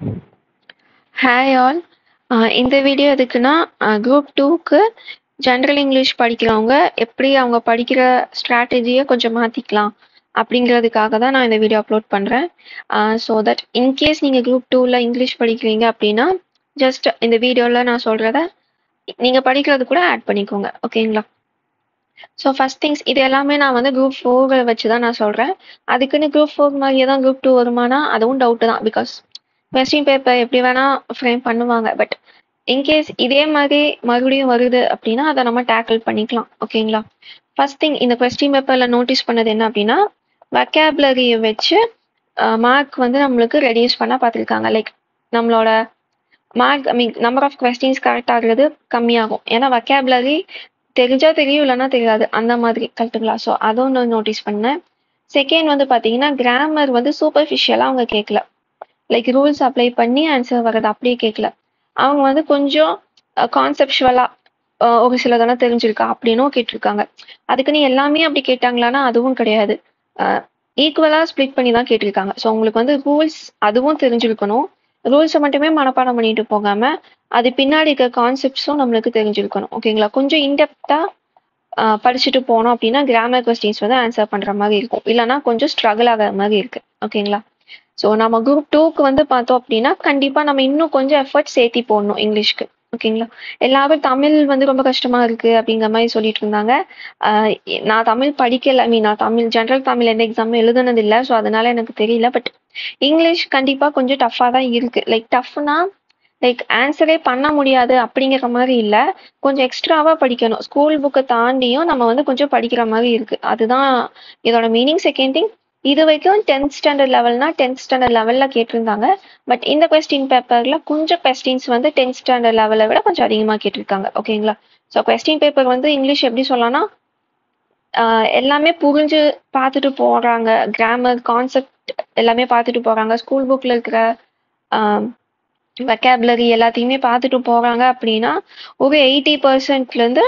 Hi all. இந்த video எதுக்குன்னா group டூக்கு ஜென்ரல் இங்கிலீஷ் படிக்கிறவங்க எப்படி அவங்க படிக்கிற ஸ்ட்ராட்டஜியை கொஞ்சம் மாற்றிக்கலாம் அப்படிங்கிறதுக்காக தான் நான் இந்த வீடியோ அப்லோட் பண்ணுறேன். ஸோ தட் இன்கேஸ் நீங்கள் குரூப் டூவில் இங்கிலீஷ் படிக்கிறீங்க அப்படின்னா ஜஸ்ட் இந்த வீடியோவில் நான் சொல்கிறத நீங்கள் படிக்கிறது கூட ஆட் பண்ணிக்கோங்க, ஓகேங்களா? ஸோ ஃபஸ்ட் திங்ஸ் இது எல்லாமே நான் வந்து குரூப் ஃபோரை வச்சு தான் நான் சொல்கிறேன். அதுக்குன்னு குரூப் ஃபோர் மாதிரியே தான் குரூப் டூ வருமானா அதுவும் டவுட்டு தான். பிகாஸ் கொஸ்டின் பேப்பர் எப்படி வேணால் ஃப்ரேம் பண்ணுவாங்க. பட் இன்கேஸ் இதே மாதிரி மறுபடியும் வருது அப்படின்னா அதை நம்ம டேக்கிள் பண்ணிக்கலாம், ஓகேங்களா? ஃபர்ஸ்ட் திங் இந்த கொஸ்டின் பேப்பரில் நோட்டீஸ் பண்ணது என்ன அப்படின்னா வொக்காபுலரியை வச்சு மார்க் வந்து நம்மளுக்கு ரெடியூஸ் பண்ண பார்த்துருக்காங்க. லைக் நம்மளோட mark number of questions correct ஆகுறது கம்மியாகும். ஏன்னா வொக்காபுலரி தெரிஞ்சா தெரியும், இல்லைன்னா தெரியாது, அந்த மாதிரி கரெக்டுங்களா? ஸோ அதை ஒன்று நோட்டீஸ் பண்ணேன். செகண்ட் வந்து பார்த்தீங்கன்னா கிராமர் வந்து சூப்பர்ஃபிஷியலாக அவங்க கேட்கல. லைக் ரூல்ஸ் அப்ளை பண்ணி ஆன்சர் வர்றது அப்படியே கேட்கல. அவங்க வந்து கொஞ்சம் கான்செப்டுவலாக ஒரு சிலதெல்லாம் தெரிஞ்சிருக்கா அப்படின்னும் கேட்டிருக்காங்க. அதுக்குன்னு எல்லாமே அப்படி கேட்டாங்களான்னா அதுவும் கிடையாது. ஈக்குவலாக ஸ்ப்ளிட் பண்ணி தான் கேட்டிருக்காங்க. ஸோ உங்களுக்கு வந்து ரூல்ஸ் அதுவும் தெரிஞ்சிருக்கணும். ரூல்ஸை மட்டுமே மனப்பாடம் பண்ணிட்டு போகாம அது பின்னாடி இருக்க கான்செப்ட்ஸும் நம்மளுக்கு தெரிஞ்சிருக்கணும், ஓகேங்களா? கொஞ்சம் இன்டெப்த்தாக படிச்சுட்டு போனோம் அப்படின்னா கிராமர் கொஸ்டின்ஸ் வந்து ஆன்சர் பண்ணுற மாதிரி இருக்கும். இல்லைன்னா கொஞ்சம் ஸ்ட்ரகிள் ஆகிற மாதிரி இருக்கு, ஓகேங்களா? ஸோ நம்ம குரூப் டூக்கு வந்து பார்த்தோம் அப்படின்னா கண்டிப்பாக நம்ம இன்னும் கொஞ்சம் எஃபர்ட் சேர்த்தி போடணும் இங்கிலீஷ்க்கு, ஓகேங்களா? எல்லாரும் தமிழ் வந்து ரொம்ப கஷ்டமா இருக்கு அப்படிங்கிற மாதிரி சொல்லிட்டு இருந்தாங்க. நான் தமிழ் படிக்கல, நான் தமிழ் ஜென்ரல் தமிழ் எந்த எக்ஸாமும் எழுதுனது இல்லை. ஸோ அதனால எனக்கு தெரியல. பட் இங்கிலீஷ் கண்டிப்பாக கொஞ்சம் டஃப்பாக தான் இருக்கு. லைக் டஃப்னா லைக் ஆன்சரே பண்ண முடியாது அப்படிங்கிற மாதிரி இல்லை, கொஞ்சம் எக்ஸ்ட்ராவாக படிக்கணும். ஸ்கூல் புக்கை தாண்டியும் நம்ம வந்து கொஞ்சம் படிக்கிற மாதிரி இருக்கு. அதுதான் இதோட மீனிங். செகண்ட் திங், இது வரைக்கும் 10th ஸ்டாண்டர்ட் லெவல்னா 10th ஸ்டாண்டர்ட் லெவலில் கேட்டிருந்தாங்க. பட் இந்த கொஸ்டின் பேப்பரில் கொஞ்சம் கொஸ்டின்ஸ் வந்து 10th ஸ்டாண்டர்ட் லெவலை விட கொஞ்சம் அதிகமாக கேட்டிருக்காங்க, ஓகேங்களா? ஸோ கொஸ்டின் பேப்பர் வந்து இங்கிலீஷ் எப்படி சொல்லலாம்னா எல்லாமே புரிஞ்சு பார்த்துட்டு போகிறாங்க. கிராமர் கான்செப்ட் எல்லாமே பார்த்துட்டு போகிறாங்க. ஸ்கூல் புக்கில் இருக்கிற வொக்காபுலரி எல்லாத்தையுமே பார்த்துட்டு போகிறாங்க அப்படின்னா ஒரு 80%லேருந்து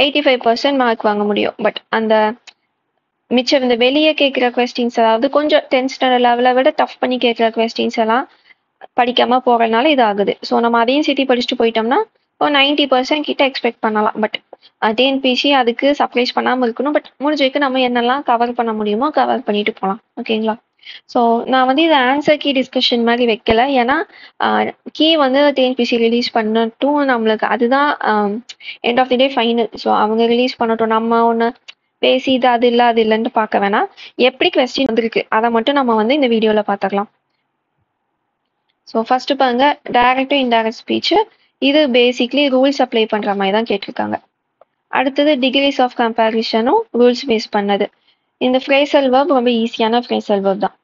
85% மார்க் வாங்க முடியும். பட் அந்த மிச்சம் இந்த வெளியே கேட்குற கொஸ்டின்ஸ், அதாவது கொஞ்சம் 10th ஸ்டாண்டர்ட் லெவலை விட டஃப் பண்ணி கேட்குற கொஸ்டின்ஸ் எல்லாம் படிக்காம போகிறதுனால இது ஆகுது. ஸோ நம்ம அதையும் சேர்த்து படிச்சுட்டு போயிட்டோம்னா ஒரு 90% கிட்ட எக்ஸ்பெக்ட் பண்ணலாம். பட் டிஎன்பிசி அதுக்கு சப்ளைஸ் பண்ணாமல் இருக்கணும். பட் முடிஞ்ச வரைக்கும் நம்ம என்னெல்லாம் கவர் பண்ண முடியுமோ கவர் பண்ணிட்டு போகலாம், ஓகேங்களா? ஸோ நான் வந்து இது ஆன்சர் கீ டிஸ்கஷன் மாதிரி வைக்கல. ஏன்னா கீ வந்து டிஎன்பிசி ரிலீஸ் பண்ணட்டும், நம்மளுக்கு அதுதான் end of the day final. So அவங்க ரிலீஸ் பண்ணட்டும், நம்ம ஒன்று பேசி இது அது இல்லை அது இல்லைன்ட்டு பார்க்க வேணாம். எப்படி கொஸ்டின் வந்துருக்கு அதை மட்டும் நம்ம வந்து இந்த வீடியோவில் பார்த்துக்கலாம். ஸோ ஃபர்ஸ்ட் பாருங்க, டைரக்ட் டு இன்டைரக்ட் ஸ்பீச். இது பேசிக்லி ரூல்ஸ் அப்ளை பண்ணுற மாதிரி தான் கேட்டிருக்காங்க. அடுத்தது டிகிரிஸ் ஆஃப் கம்பேரிஷனும் ரூல்ஸ் பேஸ் பண்ணது. இந்த ஃப்ரேசல் வேர்ப் ரொம்ப ஈஸியான ஃப்ரேசல் வேர்ப் தான்.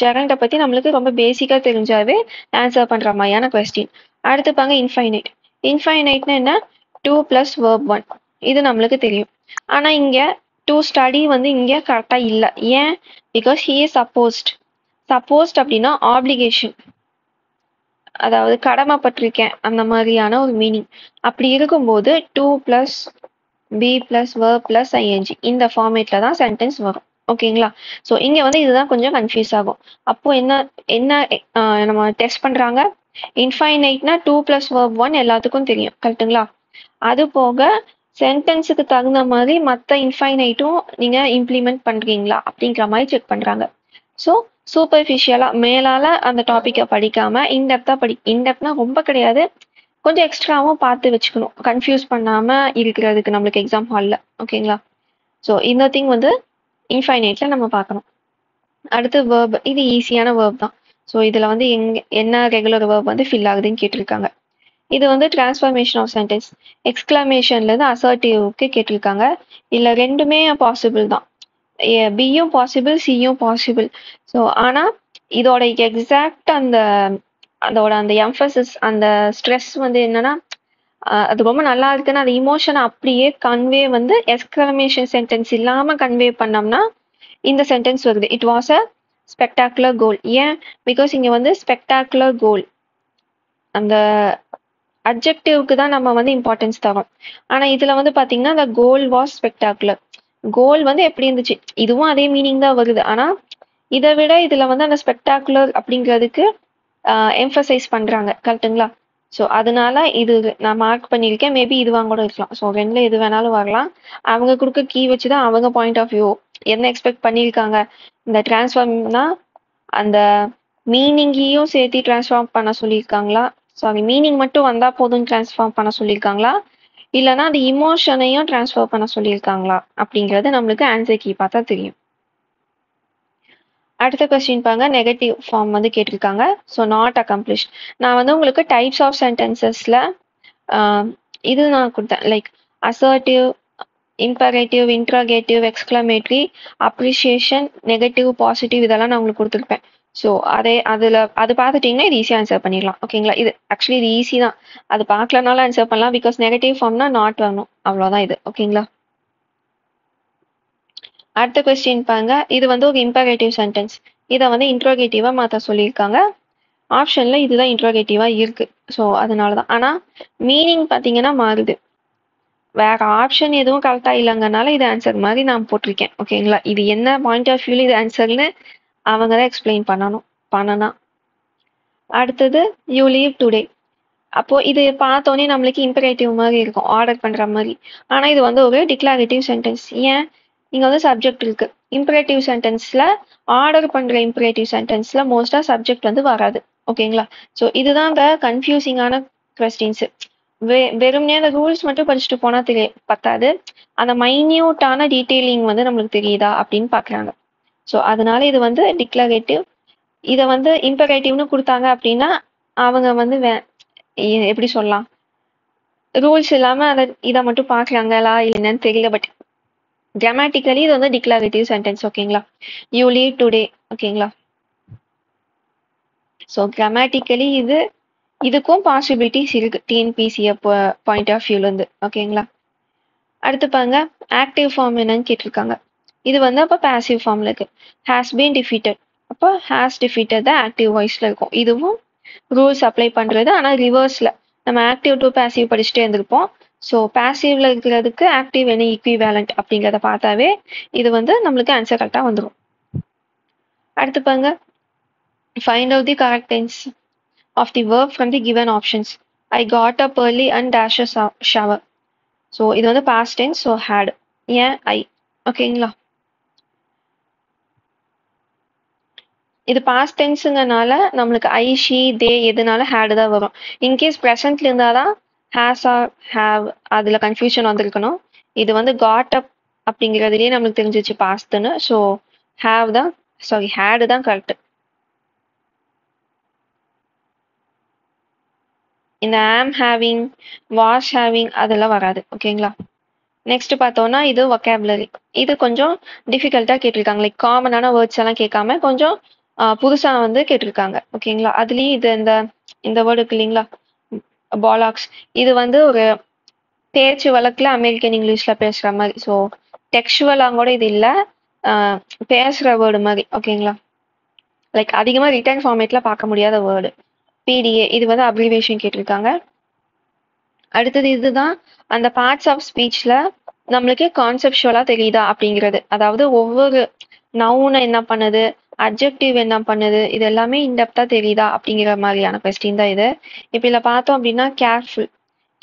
ஜெரண்டை பற்றி நம்மளுக்கு ரொம்ப பேசிக்காக தெரிஞ்சாவே ஆன்சர் பண்ணுற மாதிரியான கொஸ்டின். அடுத்து பாங்க இன்ஃபைனைட். இன்ஃபைனைட்னா என்ன? 2 + வேர்ப் 1. இது நம்மளுக்கு தெரியும். ஆனால் இங்கே டு ஸ்டடி வந்து இங்கே கரெக்டாக இல்லை. ஏன்? பிகாஸ் ஹி இஸ் சப்போஸ்ட் அப்படின்னா ஆப்ளிகேஷன், அதாவது கடமைப்பட்டிருக்கேன் அந்த மாதிரியான ஒரு மீனிங். அப்படி இருக்கும்போது 2 + பி + வேர்ப் + ஐஎன்ஜி இந்த ஃபார்மேட்டில் தான் சென்டென்ஸ் வரும், ஓகேங்களா? ஸோ இங்கே வந்து இதுதான் கொஞ்சம் கன்ஃபியூஸ் ஆகும். அப்போ என்ன நம்ம டெஸ்ட் பண்ணுறாங்க? இன்ஃபைனைட்னா 2 + வேர்ப் 1 எல்லாத்துக்கும் தெரியும், கரெக்டுங்களா? அது போக சென்டென்ஸுக்கு தகுந்த மாதிரி மற்ற இன்ஃபைனைட்டும் நீங்கள் இம்ப்ளிமெண்ட் பண்ணுறீங்களா அப்படிங்கிற மாதிரி செக் பண்ணுறாங்க. ஸோ சூப்பர்ஃபிஷியலாக மேலால் அந்த டாப்பிக்கை படிக்காமல் இன்டெப்த்னா ரொம்ப கிடையாது, கொஞ்சம் எக்ஸ்ட்ராவும் பார்த்து வச்சுக்கணும், கன்ஃபியூஸ் பண்ணாமல் இருக்கிறதுக்கு நம்மளுக்கு எக்ஸாம் ஹாலில், ஓகேங்களா? ஸோ இந்த திங் வந்து இன்ஃபைனைட்டில் நம்ம பார்க்கணும். அடுத்து வேர்ப். இது ஈஸியான வேர்ப் தான். ஸோ இதில் வந்து என்ன ரெகுலர் வேர்ப் வந்து ஃபில் ஆகுதுன்னு கேட்டிருக்காங்க. இது வந்து டிரான்ஸ்ஃபர்மேஷன் ஆஃப் சென்டென்ஸ். எக்ஸ்கிளமேஷன்லேருந்து அசர்ட்டிவ்க்கு கேட்டிருக்காங்க. இல்லை ரெண்டுமே பாசிபிள் தான். பியும் பாசிபிள், சியும் பாசிபிள். ஸோ ஆனால் இதோட எக்ஸாக்ட் அதோட அந்த எம்ஃபசிஸ், அந்த ஸ்ட்ரெஸ் வந்து என்னன்னா அது ரொம்ப நல்லா இருக்குன்னு அந்த இமோஷனை அப்படியே கன்வே வந்து எக்ஸ்கிளமேஷன் சென்டென்ஸ் இல்லாமல் கன்வே பண்ணோம்னா இந்த சென்டென்ஸ் வருது. இட் வாஸ் அ ஸ்பெக்டாகுலர் கோல். ஏன்? பிகாஸ் இங்கே வந்து ஸ்பெக்டாகுலர் கோல் அந்த அப்ஜெக்டிவ்க்கு தான் நம்ம வந்து இம்பார்ட்டன்ஸ் தரோம். ஆனால் இதில் வந்து பார்த்தீங்கன்னா the goal was spectacular. கோல் வந்து எப்படி இருந்துச்சு, இதுவும் அதே மீனிங் தான் வருது. ஆனால் இதை விட இதில் வந்து அந்த ஸ்பெக்டாகுலர் அப்படிங்கிறதுக்கு எம்ஃபசைஸ் பண்றாங்க கரெக்ட்டுங்களா? ஸோ அதனால இது நான் மார்க் பண்ணியிருக்கேன். மேபி இதுவா கூட இருக்கலாம். ஸோ ரெண்டுல எது வேணாலும் வரலாம். அவங்க கொடுக்க கீ வச்சு தான் அவங்க பாயிண்ட் ஆஃப் வியூ என்ன எக்ஸ்பெக்ட் பண்ணியிருக்காங்க. இந்த டிரான்ஸ்ஃபார்ம்னா அந்த மீனிங்கையும் சேர்த்து டிரான்ஸ்ஃபார்ம் பண்ண சொல்லியிருக்காங்களா? சாரி, மீனிங் மட்டும் வந்தா போதும் டிரான்ஸ்ஃபார்ம் பண்ண சொல்லியிருக்காங்களா? இல்லைன்னா அந்த இமோஷனையும் டிரான்ஸ்ஃபர் பண்ண சொல்லியிருக்காங்களா? அப்படிங்கிறது நம்மளுக்கு ஆன்சர் கீ பார்த்தா தெரியும். அடுத்த கொஸ்டின் பாருங்க, நெகட்டிவ் ஃபார்ம் வந்து கேட்டிருக்காங்க. So not accomplished. நான் வந்து உங்களுக்கு டைப்ஸ் ஆஃப் சென்டென்சஸ்ல இது நான் கொடுத்தேன், like assertive, imperative, interrogative, exclamatory, appreciation, negative, positive, இதெல்லாம் நான் உங்களுக்கு கொடுத்துருப்பேன். ஸோ அது பார்த்துட்டிங்கன்னா இது ஈஸியாக ஆன்சர் பண்ணிடலாம். ஓகேங்களா? இது ஆக்சுவலி இது ஈஸி தான். அது பார்க்கலனாலும் ஆன்சர் பண்ணலாம். பிகாஸ் நெகட்டிவ் ஃபார்ம்னா நாட் வரணும், அவ்வளோதான் இது. ஓகேங்களா? அடுத்த கொஸ்டின் பாருங்க, இது வந்து ஒரு இம்பரேட்டிவ் சென்டென்ஸ். இதை வந்து இன்ட்ரோகேட்டிவா மாற்ற சொல்லியிருக்காங்க. ஆப்ஷன்ல இதுதான் இன்ட்ரோகேட்டிவா இருக்கு. ஸோ அதனாலதான். ஆனா மீனிங் பார்த்தீங்கன்னா மாறுது. வேற ஆப்ஷன் எதுவும் கரெக்டா இல்லைங்கனால இது ஆன்சர் மாதிரி நான் போட்டிருக்கேன். ஓகேங்களா? இது என்ன பாயிண்ட் ஆஃப் வியூல இது ஆன்சர்னு அவங்க தான் எக்ஸ்பிளைன் பண்ணனா. அடுத்தது யூ லீவ் டுடே. அப்போ இது பார்த்தோன்னே நம்மளுக்கு இம்பரேட்டிவ் மாதிரி இருக்கும், ஆர்டர் பண்ற மாதிரி. ஆனா இது வந்து ஒரு டிக்ளரேட்டிவ் சென்டென்ஸ். ஏன்? இங்க வந்து சப்ஜெக்ட் இருக்கு. இம்பரேட்டிவ் சென்டென்ஸ்ல, ஆர்டர் பண்ற இம்பரேட்டிவ் சென்டென்ஸ்ல மோஸ்டா சப்ஜெக்ட் வந்து வராது. ஓகேங்களா? ஸோ இதுதான் இந்த கன்ஃபியூசிங்கான கொஸ்டின்ஸ். வெறும்னே அந்த ரூல்ஸ் மட்டும் படிச்சுட்டு போனா பத்தாது. அந்த மைன்யூட்டான டீட்டெயிலிங் வந்து நம்மளுக்கு தெரியுதா அப்படின்னு பாக்குறாங்க. ஸோ அதனால இது வந்து டிக்ளரேட்டிவ். இதை வந்து இம்பரேட்டிவ்னு கொடுத்தாங்க அப்படின்னா அவங்க வந்து எப்படி சொல்லலாம், ரூல்ஸ் இல்லாம இதை மட்டும் பாக்குறாங்களா இல்லைன்னு தெரியல. பட் கிராமட்டிக்கலி இது வந்து டிக்ளரேட்டிவ் சென்டென்ஸ். ஓகேங்களா? You leave today. ஓகேங்களா? ஸோ கிராமட்டிக்கலி இதுக்கும் பாசிபிலிட்டிஸ் இருக்கு டிஎன்பிசிய பாயிண்ட் ஆஃப் வியூல இருந்து. ஓகேங்களா? அடுத்து பாருங்க, ஆக்டிவ் ஃபார்ம் என்னன்னு கேட்டிருக்காங்க. இது வந்து அப்போ பாசிவ் ஃபார்ம்ல இருக்கு. Has been defeated. அப்போ ஹேஸ் டிஃபீட்டட் தான் ஆக்டிவ் வாய்ஸ்ல இருக்கும். இதுவும் ரூல்ஸ் அப்ளை பண்றது, ஆனா ரிவர்ஸ்ல. நம்ம ஆக்டிவ் டு பாசிவ் படிச்சுட்டே இருந்திருப்போம். ஸோ பாசிவ்ல இருக்கிறதுக்கு ஆக்டிவ் என்ன ஈக்விவேலண்ட் அப்படிங்கிறத பார்த்தாவே இது வந்து நம்மளுக்கு ஆன்சர் கரெக்டா வந்துடும். அடுத்து பாருங்க, find out the correct tense of the verb from the given options. I got up early and dash a shower. So இது வந்து past tense, so had. ஏன் I? ஓகேங்களா? இது past tenseங்கனால நம்மளுக்கு I, she, they எதுனால had தான் வரும். In case ப்ரெசன்ட்ல இருந்தாதான் has or have அதுல கன்ஃபியூஷன் வந்திருக்கணும். இது வந்து got up அப்படிங்கிறதுலயே நம்மளுக்கு தெரிஞ்சிச்சு pastன்னு. ஸோ have தான், சாரி had தான் கரெக்ட். இந்த am having, was having அதெல்லாம் வராது. ஓகேங்களா? நெக்ஸ்ட் பார்த்தோம்னா இது வொக்காபுலரி. இது கொஞ்சம் டிஃபிகல்ட்டா கேட்டிருக்காங்க. லைக் காமனான வேர்ட்ஸ் எல்லாம் கேட்காம கொஞ்சம் புதுசா வந்து கேட்டிருக்காங்க. ஓகேங்களா? அதுலயும் இது இந்த வேர்டு இருக்கு இல்லைங்களா, பாலாக்ஸ். இது வந்து ஒரு பேச்சு வழக்குல அமெரிக்கன் இங்கிலீஷ்ல பேசுற மாதிரி. ஸோ டெக்ஸ்டுவலா கூட இது இல்லை, பேசுற வேர்டு மாதிரி. ஓகேங்களா? லைக் அதிகமா ரிட்டன் ஃபார்மேட்ல பார்க்க முடியாத வேர்டு. பிடிஏ இது வந்து அப்ரிவேஷன் கேட்டிருக்காங்க. அடுத்தது இதுதான் அந்த பார்ட்ஸ் ஆஃப் ஸ்பீச்ல நம்மளுக்கு கான்செப்சுவலா தெரியுதா அப்படிங்கிறது. அதாவது ஒவ்வொரு நவுன் என்ன பண்ணுது, அப்ஜெக்டிவ் என்ன பண்ணுது, இது எல்லாமே இன்டெப்தா தெரியுதா அப்படிங்கிற மாதிரியான கொஸ்டின் தான் இது. இப்ப இதுல பார்த்தோம் அப்படின்னா கேர்ஃபுல்.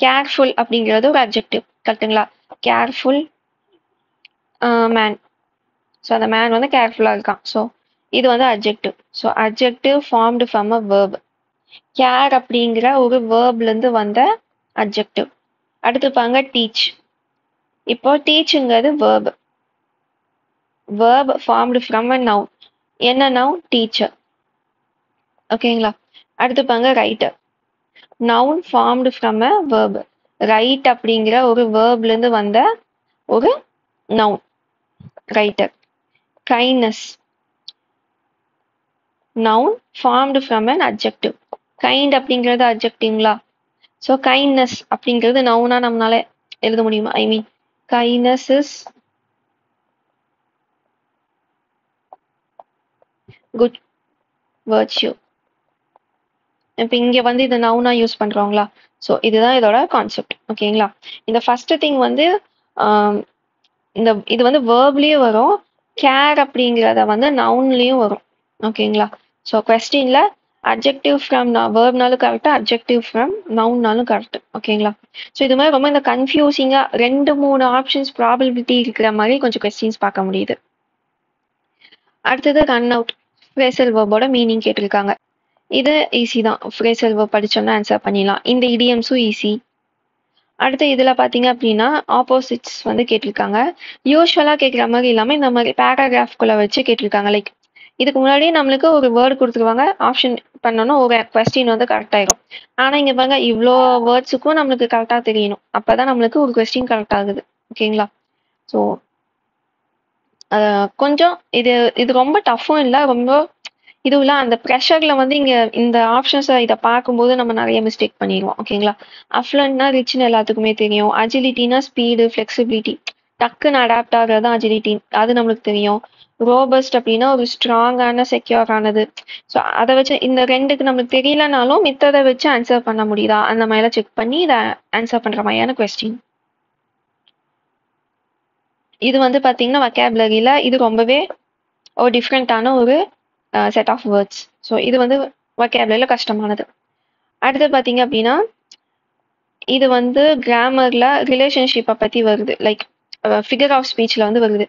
கேர்ஃபுல் அப்படிங்கிறது ஒரு அப்ஜெக்டிவ். கரெக்டுங்களா? Careful man. ஸோ அந்த மேன் வந்து கேர்ஃபுல்லா இருக்கான். ஸோ இது வந்து objective. So objective formed from a verb. Care அப்படிங்கிற ஒரு வேர்ப்ல இருந்து வந்த அப்ஜெக்டிவ். அடுத்து பாருங்க டீச். இப்போ டீச்சுங்கிறது verb. Verb formed from a noun. என்ன நவுன்? டீச்சர். ஓகேங்களா? அடுத்து பாருங்க writer. Noun formed from a verb. Right அப்படிங்கிற ஒரு வேர்ப்ல இருந்து வந்த ஒரு noun, writer. Kindness. Noun formed from an adjective. Kind அப்படிங்கிறது அட்ஜெக்டிவ்ங்களா? ஸோ கைண்ட்னஸ் அப்படிங்கிறது நவுனா நம்மளால எழுத முடியுமா? I mean kindness is good virtue. இப்போ இங்க வந்து இது நவுனா யூஸ் பண்றோங்களா? ஸோ இதுதான் இதோட கான்செப்ட். ஓகேங்களா? இந்த ஃபர்ஸ்ட் திங் வந்து இது வந்து வேர்ப்லயும் வரும், கேர் அப்படிங்கிறத வந்து நவுன்லயும் வரும். ஓகேங்களா? ஸோ கொஸ்டின்ல அட்ஜெக்டிவ் ஃப்ரம் வேர்ப்னாலும் கரெக்ட், அட்ஜெக்டிவ் ஃப்ரம் நவுன்னாலும் கரெக்ட். ஓகேங்களா? ஸோ இது மாதிரி ரொம்ப இந்த கன்ஃபியூசிங்காக 2-3 ஆப்ஷன்ஸ் ப்ராபபிலிட்டி இருக்கிற மாதிரி கொஞ்சம் கொஸ்டின்ஸ் பார்க்க முடியுது. அடுத்தது ரன் அவுட் ஃப்ரேசல் வேர்போட மீனிங் கேட்டிருக்காங்க. இது ஈஸி தான். ஃப்ரேசல் வேர்ப் படிச்சோம்னா ஆன்சர் பண்ணிடலாம். இந்த இடியம்ஸும் ஈஸி. அடுத்து இதுல பாத்தீங்க அப்படின்னா ஆப்போசிட்ஸ் வந்து கேட்டிருக்காங்க. யூஸ்வலா கேட்குற மாதிரி இல்லாம இந்த மாதிரி பேராகிராஃப்குள்ள வச்சு கேட்டிருக்காங்க. லைக் இதுக்கு முன்னாடியே நம்மளுக்கு ஒரு வேர்டு கொடுத்துருவாங்க, ஆப்ஷன் பண்ணோன்னா ஒரு கொஸ்டின் வந்து கரெக்ட் ஆயிடும். ஆனா இங்க பாருங்க, இவ்வளோ வேர்ட்ஸுக்கும் நம்மளுக்கு கரெக்டா தெரியணும். அப்பதான் நம்மளுக்கு ஒரு கொஸ்டின் கரெக்ட் ஆகுது. ஓகேங்களா? ஸோ கொஞ்சம் இது இது ரொம்ப டஃப்பும் இல்லை, ரொம்ப இதுவும் இல்லை. அந்த ப்ரெஷர்ல வந்து இங்க இந்த ஆப்ஷன்ஸை இதை பார்க்கும்போது நம்ம நிறைய மிஸ்டேக் பண்ணிடுவோம். ஓகேங்களா? அஃப்ளன்ட்னா ரிச்னு எல்லாத்துக்குமே தெரியும். அஜிலிட்டினா ஸ்பீடு, ஃப்ளெக்சிபிலிட்டி, டக்குன்னு அடாப்ட் ஆகிறது தான் அஜிலிட்டி, அது நம்மளுக்கு தெரியும். ரோபஸ்ட் அப்படின்னா ஒரு ஸ்ட்ராங்கான செக்யூர் ஆனது. ஸோ அதை வச்சு இந்த ரெண்டுக்கு நம்மளுக்கு தெரியலனாலும் மித்ததை வச்சு ஆன்சர் பண்ண முடியுதா அந்த மாதிரிலாம் செக் பண்ணி இதை ஆன்சர் பண்ற மாதிரியான கொஸ்டின். இது வந்து பாத்தீங்கன்னா வொக்காபுலரியில இது ரொம்பவே ஒரு டிஃப்ரெண்டான ஒரு செட் ஆஃப் வேர்ட்ஸ். ஸோ இது வந்து வொக்காபுலரியில கஷ்டமானது. அடுத்து பாத்தீங்க அப்படின்னா இது வந்து கிராமர்ல ரிலேஷன்ஷிப்பை பத்தி வருது. லைக் ஃபிகர் ஆஃப் ஸ்பீச்ல வந்து வருது.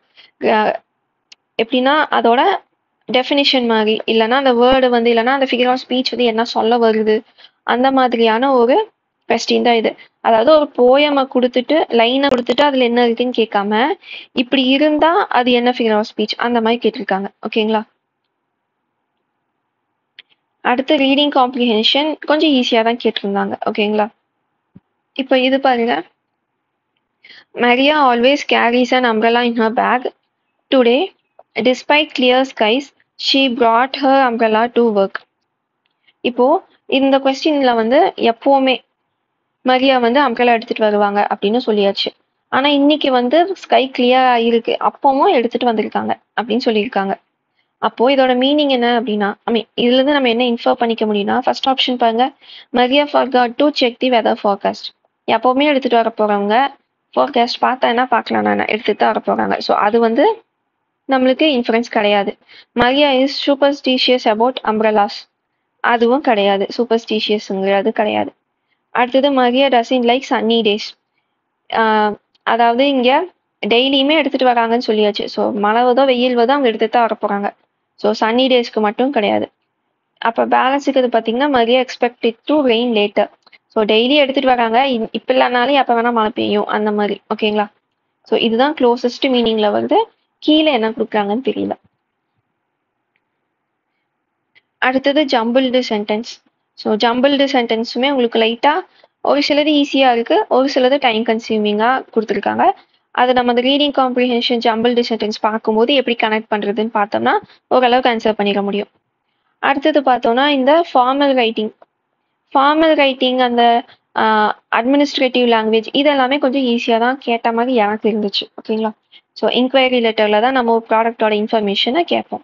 எப்படின்னா அதோட டெஃபினிஷன் மாதிரி, இல்லைன்னா அந்த வேர்டு வந்து, இல்லைன்னா அந்த ஃபிகர் ஆஃப் ஸ்பீச் வந்து என்ன சொல்ல வருது அந்த மாதிரியான ஒரு கொஸ்டின் தான் இது. அதாவது ஒரு போயமை கொடுத்துட்டு லைனை கொடுத்துட்டு அதுல என்ன இருக்குன்னு கேட்காம இப்படி இருந்தா அது என்ன ஃபிகர் ஆஃப் ஸ்பீச் அந்த மாதிரி கேட்டிருக்காங்க. ஓகேங்களா? அடுத்து ரீடிங் காம்ப்ரிஹென்ஷன் கொஞ்சம் ஈஸியா தான் கேட்டிருந்தாங்க. ஓகேங்களா? இப்போ இது பாருங்க. Maria always carries an umbrella in her bag. Today, despite clear skies, she brought her umbrella to work. இப்போ இந்த கொஸ்டின்ல வந்து எப்பவுமே மரியா வந்து அம்ப்ரெல்லா எடுத்துட்டு வருவாங்க அப்படின்னு சொல்லியாச்சு. ஆனா இன்னைக்கு வந்து ஸ்கை கிளியரா இருக்கு, அப்பவும் எடுத்துட்டு வந்திருக்காங்க அப்படின்னு சொல்லியிருக்காங்க. அப்போ இதோட மீனிங் என்ன அப்படின்னா, இதுல இருந்து நம்ம என்ன இன்ஃபர் பண்ணிக்க முடியும்னா, ஃபர்ஸ்ட் ஆப்ஷன் பாருங்க, Maria forgot to check the weather forecast. எப்பவுமே எடுத்துட்டு வர போறவங்க ஃபோர்காஸ்ட் பார்த்தா என்ன பார்க்கலாம் நான் எடுத்துட்டு தான் வர போறாங்க. ஸோ அது வந்து நம்மளுக்கு இன்ஃபரன்ஸ் கிடையாது. Maria is superstitious about umbrellas, அதுவும் கிடையாது. சூப்பர்ஸ்டிஷியஸ்ங்கிறது கிடையாது. அடுத்தது Maria doesn't like sunny days. அதாவது இங்க டெய்லியுமே எடுத்துட்டு வராங்கன்னு சொல்லியாச்சு. ஸோ மழை வருதோ வெயில் வருதோ அவங்க எடுத்துட்டு தான் வர போறாங்க. ஸோ சன்னி டேஸ்க்கு மட்டும் கிடையாது. அப்போ பேலன்ஸ் இருக்கிறது பார்த்தீங்கன்னா Maria expected to rain later. So daily எடுத்துட்டு வராங்க, இப்போ இல்லைனாலும் எப்போ வேணா மழை பெய்யும் அந்த மாதிரி. ஓகேங்களா? ஸோ இதுதான் க்ளோசஸ்ட் மீனிங்ல வருது. கீழே என்ன கொடுக்குறாங்கன்னு தெரியல. அடுத்தது ஜம்பிள்டு சென்டென்ஸ். ஸோ ஜம்பிள்டு சென்டென்ஸுமே உங்களுக்கு லைட்டா ஒரு சிலது ஈஸியா இருக்கு, ஒரு சிலது டைம் கன்சியூமிங்கா கொடுத்துருக்காங்க. அது நம்ம அந்த ரீடிங் காம்ப்ரிஹென்ஷன் ஜம்பிள்டு சென்டென்ஸ் பார்க்கும்போது எப்படி கனெக்ட் பண்றதுன்னு பார்த்தோம்னா ஓரளவுக்கு ஆன்சர் பண்ணிக்க முடியும். அடுத்தது பார்த்தோம்னா இந்த ஃபார்மல் ரைட்டிங் அந்த அட்மினிஸ்ட்ரேட்டிவ் லாங்குவேஜ் இதெல்லாமே கொஞ்சம் ஈஸியாக தான் கேட்ட மாதிரி எனக்கு இருந்துச்சு. ஓகேங்களா? ஸோ இன்கொயரி லெட்டரில் தான் நம்ம ப்ராடக்டோட இன்ஃபர்மேஷனை கேட்போம்.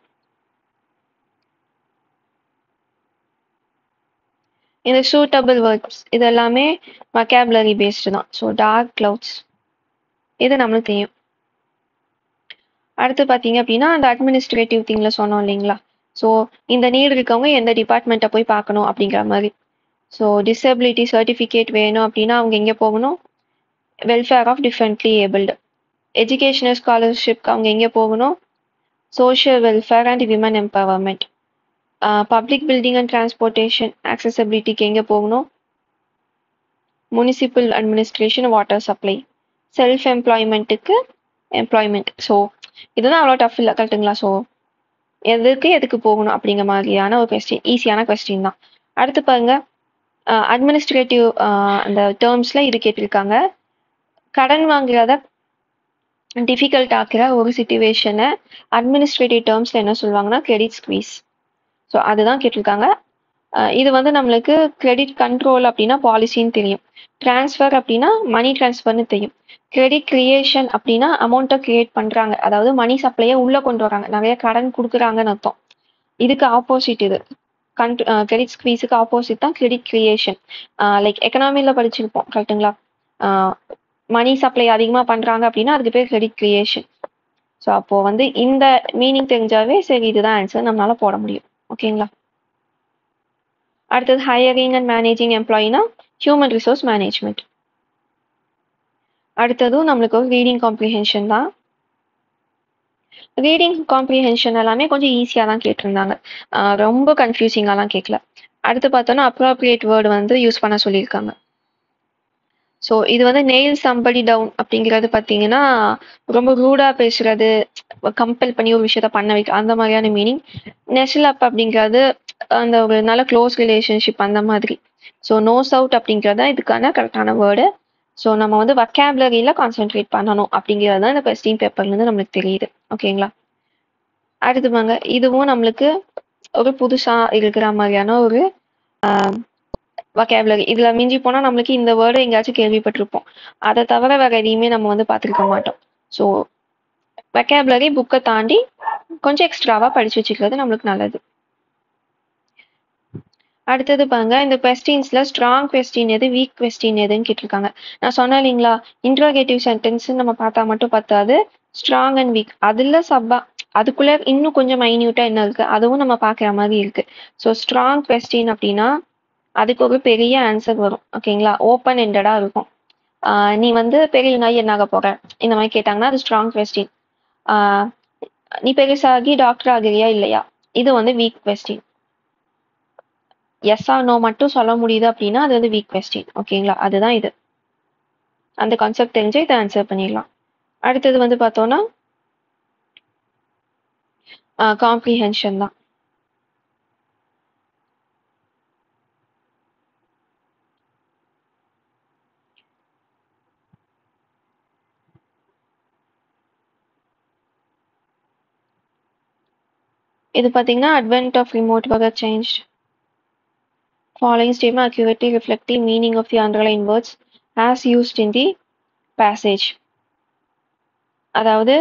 இந்த சூட்டபிள் வேர்ட்ஸ் இது எல்லாமே வொக்காபுலரி பேஸ்டு தான். ஸோ டார்க் கிளவுட்ஸ் இது நம்மளுக்கு தெரியும். அடுத்து பார்த்தீங்க அப்படின்னா அந்த அட்மினிஸ்ட்ரேட்டிவ் திங்கில் சொன்னோம் இல்லைங்களா? ஸோ இந்த நீட் இருக்கவங்க எந்த டிபார்ட்மெண்ட்டை போய் பார்க்கணும் அப்படிங்கிற மாதிரி. ஸோ டிசபிலிட்டி சர்டிஃபிகேட் வேணும் அப்படின்னா அவங்க எங்கே போகணும்? Welfare of differently abled. Educational ஸ்காலர்ஷிப்க்கு அவங்க எங்கே போகணும்? Social welfare and women empowerment. Public building and transportation ஆக்சசபிலிட்டிக்கு எங்கே போகணும்? Municipal administration, water supply. Self எம்ப்ளாய்மெண்ட்டுக்கு எம்ப்ளாய்மெண்ட். ஸோ இதுதான் அவ்வளோ டஃப் இல்லை, கரெக்டுங்களா? ஸோ எதுக்கு போகணும் அப்படிங்கிற மாதிரியான ஒரு கொஸ்டின், ஈஸியான கொஸ்டின் தான். அடுத்து பாருங்க, அட்மினிஸ்ட்ரேட்டிவ் அந்த டேர்ம்ஸ்ல இது கேட்டிருக்காங்க. கடன் வாங்குறத டிஃபிகல்ட் ஆக்கிற ஒரு சிச்சுவேஷனை அட்மினிஸ்ட்ரேட்டிவ் டேர்ம்ஸ்ல என்ன சொல்லுவாங்கன்னா கிரெடிட் ஸ்குவீஸ். ஸோ அதுதான் கேட்டிருக்காங்க. இது வந்து நம்மளுக்கு கிரெடிட் கண்ட்ரோல் அப்படின்னா பாலிசின்னு தெரியும். டிரான்ஸ்ஃபர் அப்படின்னா மணி டிரான்ஸ்ஃபர்னு தெரியும். கிரெடிட் கிரியேஷன் அப்படின்னா அமௌண்ட்டை கிரியேட் பண்றாங்க, அதாவது மணி சப்ளையை உள்ள கொண்டு வராங்க, நிறைய கடன் கொடுக்குறாங்கன்னு அர்த்தம். இதுக்கு ஆப்போசிட் இது கிரெடிட் ஸ்குவீஸுக்கு ஆப்போசிட் தான் கிரெடிட் கிரியேஷன். லைக் எக்கனாமியில் படிச்சிருப்போம், கரெக்டுங்களா? மணி சப்ளை அதிகமாக பண்றாங்க அப்படின்னா அதுக்கு பேர் கிரெடிட் கிரியேஷன். ஸோ அப்போ வந்து இந்த மீனிங் தெரிஞ்சாவே சரி இதுதான் ஆன்சர் நம்மளால போட முடியும். ஓகேங்களா? அடுத்தது ஹையரிங் அண்ட் மேனேஜிங் எம்ப்ளாயினா ஹியூமன் ரிசோர்ஸ் மேனேஜ்மெண்ட். அடுத்ததும் நம்மளுக்கு ஒரு ரீடிங் காம்ப்ரிஹென்ஷன் தான். ரீடிங் காம்ப்ரிஹென்ஷன் எல்லாமே கொஞ்சம் ஈஸியாக தான் கேட்டிருந்தாங்க, ரொம்ப கன்ஃபியூசிங்காலாம் கேட்கல. அடுத்து பார்த்தோன்னா அப்ராப்ரியேட் வேர்டு வந்து யூஸ் பண்ண சொல்லியிருக்காங்க. ஸோ இது வந்து நெயில் சம்படி டவுன் அப்படிங்கிறது பார்த்தீங்கன்னா ரொம்ப ரூடாக பேசுறது, கம்பல் பண்ணி ஒரு விஷயத்த பண்ண வைக்க அந்த மாதிரியான மீனிங். நெஸ்ல் அப் அப்படிங்கிறது அந்த ஒரு நல்ல க்ளோஸ் ரிலேஷன்ஷிப் அந்த மாதிரி. ஸோ நோஸ் அவுட் அப்படிங்கிறது தான் இதுக்கான கரெக்டான வேர்டு. ஸோ நம்ம வந்து வொக்காபுலரியில் கான்சென்ட்ரேட் பண்ணணும் அப்படிங்கிறது தான் இந்த கொஸ்டின் பேப்பர்லேருந்து நம்மளுக்கு தெரியுது. ஓகேங்களா? அடுத்துவாங்க, இதுவும் நம்மளுக்கு ஒரு புதுசாக இருக்கிற மாதிரியான ஒரு வொக்காபுலரி. இதில் மிஞ்சி போனால் நம்மளுக்கு இந்த வேர்டு எங்கேயாச்சும் கேள்விப்பட்டிருப்போம். அதை தவிர வேறு எதையுமே நம்ம வந்து பார்த்துருக்க மாட்டோம். ஸோ வொக்காபுலரி புக்கை தாண்டி கொஞ்சம் எக்ஸ்ட்ராவாக படித்து வச்சுக்கிறது நம்மளுக்கு நல்லது. அடுத்தது பாருங்க, இந்த கொஸ்டின்ஸில் ஸ்ட்ராங் கொஸ்டின் எது, வீக் கொஸ்டின் எதுன்னு கேட்டிருக்காங்க. நான் சொன்னேன் இல்லைங்களா, இன்ட்ரோகேட்டிவ் சென்டென்ஸ் நம்ம பார்த்தா மட்டும் பத்தாது, ஸ்ட்ராங் அண்ட் வீக் அதில் அதுக்குள்ளே இன்னும் கொஞ்சம் மைன்யூட்டாக என்ன இருக்குது அதுவும் நம்ம பார்க்குற மாதிரி இருக்குது. ஸோ ஸ்ட்ராங் கொஸ்டின் அப்படின்னா அதுக்கு ஒரு பெரிய ஆன்சர் வரும். ஓகேங்களா? ஓப்பன் எண்டடாக இருக்கும். நீ வந்து பெரிய நாய் என்னாக போகிற இந்த மாதிரி கேட்டாங்கன்னா அது ஸ்ட்ராங் கொஸ்டின். நீ பெருசாகி டாக்டர் ஆகிறியா இல்லையா, இது வந்து weak question. Yes or no மட்டும் சொல்ல முடியுது அப்படின்னா அது வந்து வீக் கொஸ்டின். ஓகேங்களா? அதுதான் இது. அந்த கான்செப்ட் தெரிஞ்சு இதை ஆன்சர் பண்ணிடலாம். அடுத்தது வந்து பார்த்தோன்னா காம்ப்ரிஹென்ஷன் தான். இது பார்த்தீங்கன்னா advent of remote were changed. Following statement accurately reflect the meaning of the underlying words as used in the passage. அதாவது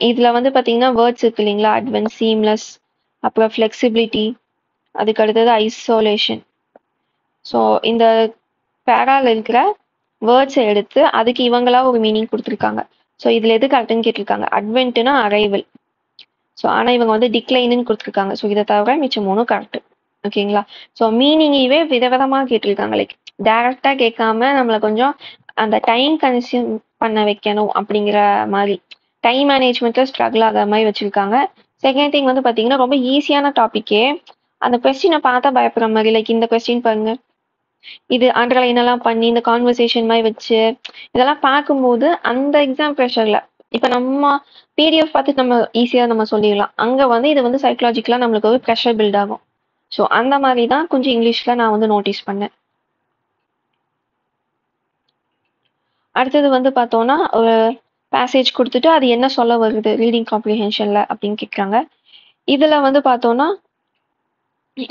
இதில் வந்து பார்த்தீங்கன்னா வேர்ட்ஸ் இருக்கு இல்லைங்களா, அட்வென்ட், சீம்லெஸ், அப்புறம் ஃப்ளெக்சிபிலிட்டி, அதுக்கு அடுத்தது ஐசோலேஷன். ஸோ இந்த பேரால் இருக்கிற வேர்ட்ஸை எடுத்து அதுக்கு இவங்களா ஒரு மீனிங் கொடுத்துருக்காங்க. ஸோ இதில் எது கரெக்டுன்னு கேட்டிருக்காங்க. அட்வென்ட்னா அரைவல். ஸோ ஆனால் இவங்க வந்து டிக்ளைனுன்னு கொடுத்துருக்காங்க. ஸோ இதை தவிர மிச்சம் மூணும் கரெக்டு. ஓகேங்களா? ஸோ மீனிங்கையே விதவிதமாக கேட்டிருக்காங்க. லைக் டைரக்டாக கேட்காம நம்மளை கொஞ்சம் அந்த டைம் கன்சியூம் பண்ண வைக்கணும் அப்படிங்கிற மாதிரி, டைம் மேனேஜ்மெண்ட்டில் ஸ்ட்ரகிள் ஆகிற மாதிரி வச்சுருக்காங்க. செகண்ட் திங் வந்து பார்த்தீங்கன்னா ரொம்ப ஈஸியான டாப்பிக்கே அந்த கொஸ்டினை பார்த்தா பயப்படுற மாதிரி. லைக் இந்த கொஸ்டின் பாருங்க, இது அண்டர்லைன் எல்லாம் பண்ணி இந்த கான்வர்சேஷன் மாதிரி வச்சு இதெல்லாம் பார்க்கும்போது அந்த எக்ஸாம் ப்ரெஷரில் இப்போ நம்ம பிடிஎஃப் பார்த்துட்டு நம்ம ஈஸியாக நம்ம சொல்லிடலாம். அங்கே வந்து இது வந்து சைக்கலாஜிக்கலாக நம்மளுக்கு ஒரு ப்ரெஷர் பில்ட் ஆகும். ஸோ அந்த மாதிரி தான் கொஞ்சம் இங்கிலீஷில் நான் வந்து நோட்டீஸ் பண்ணேன். அடுத்தது வந்து பார்த்தோன்னா ஒரு பேசேஜ் கொடுத்துட்டு அது என்ன சொல்ல வருது ரீடிங் காம்ப்ரிஹென்ஷனில் அப்படின்னு கேட்குறாங்க. இதில் வந்து பார்த்தோன்னா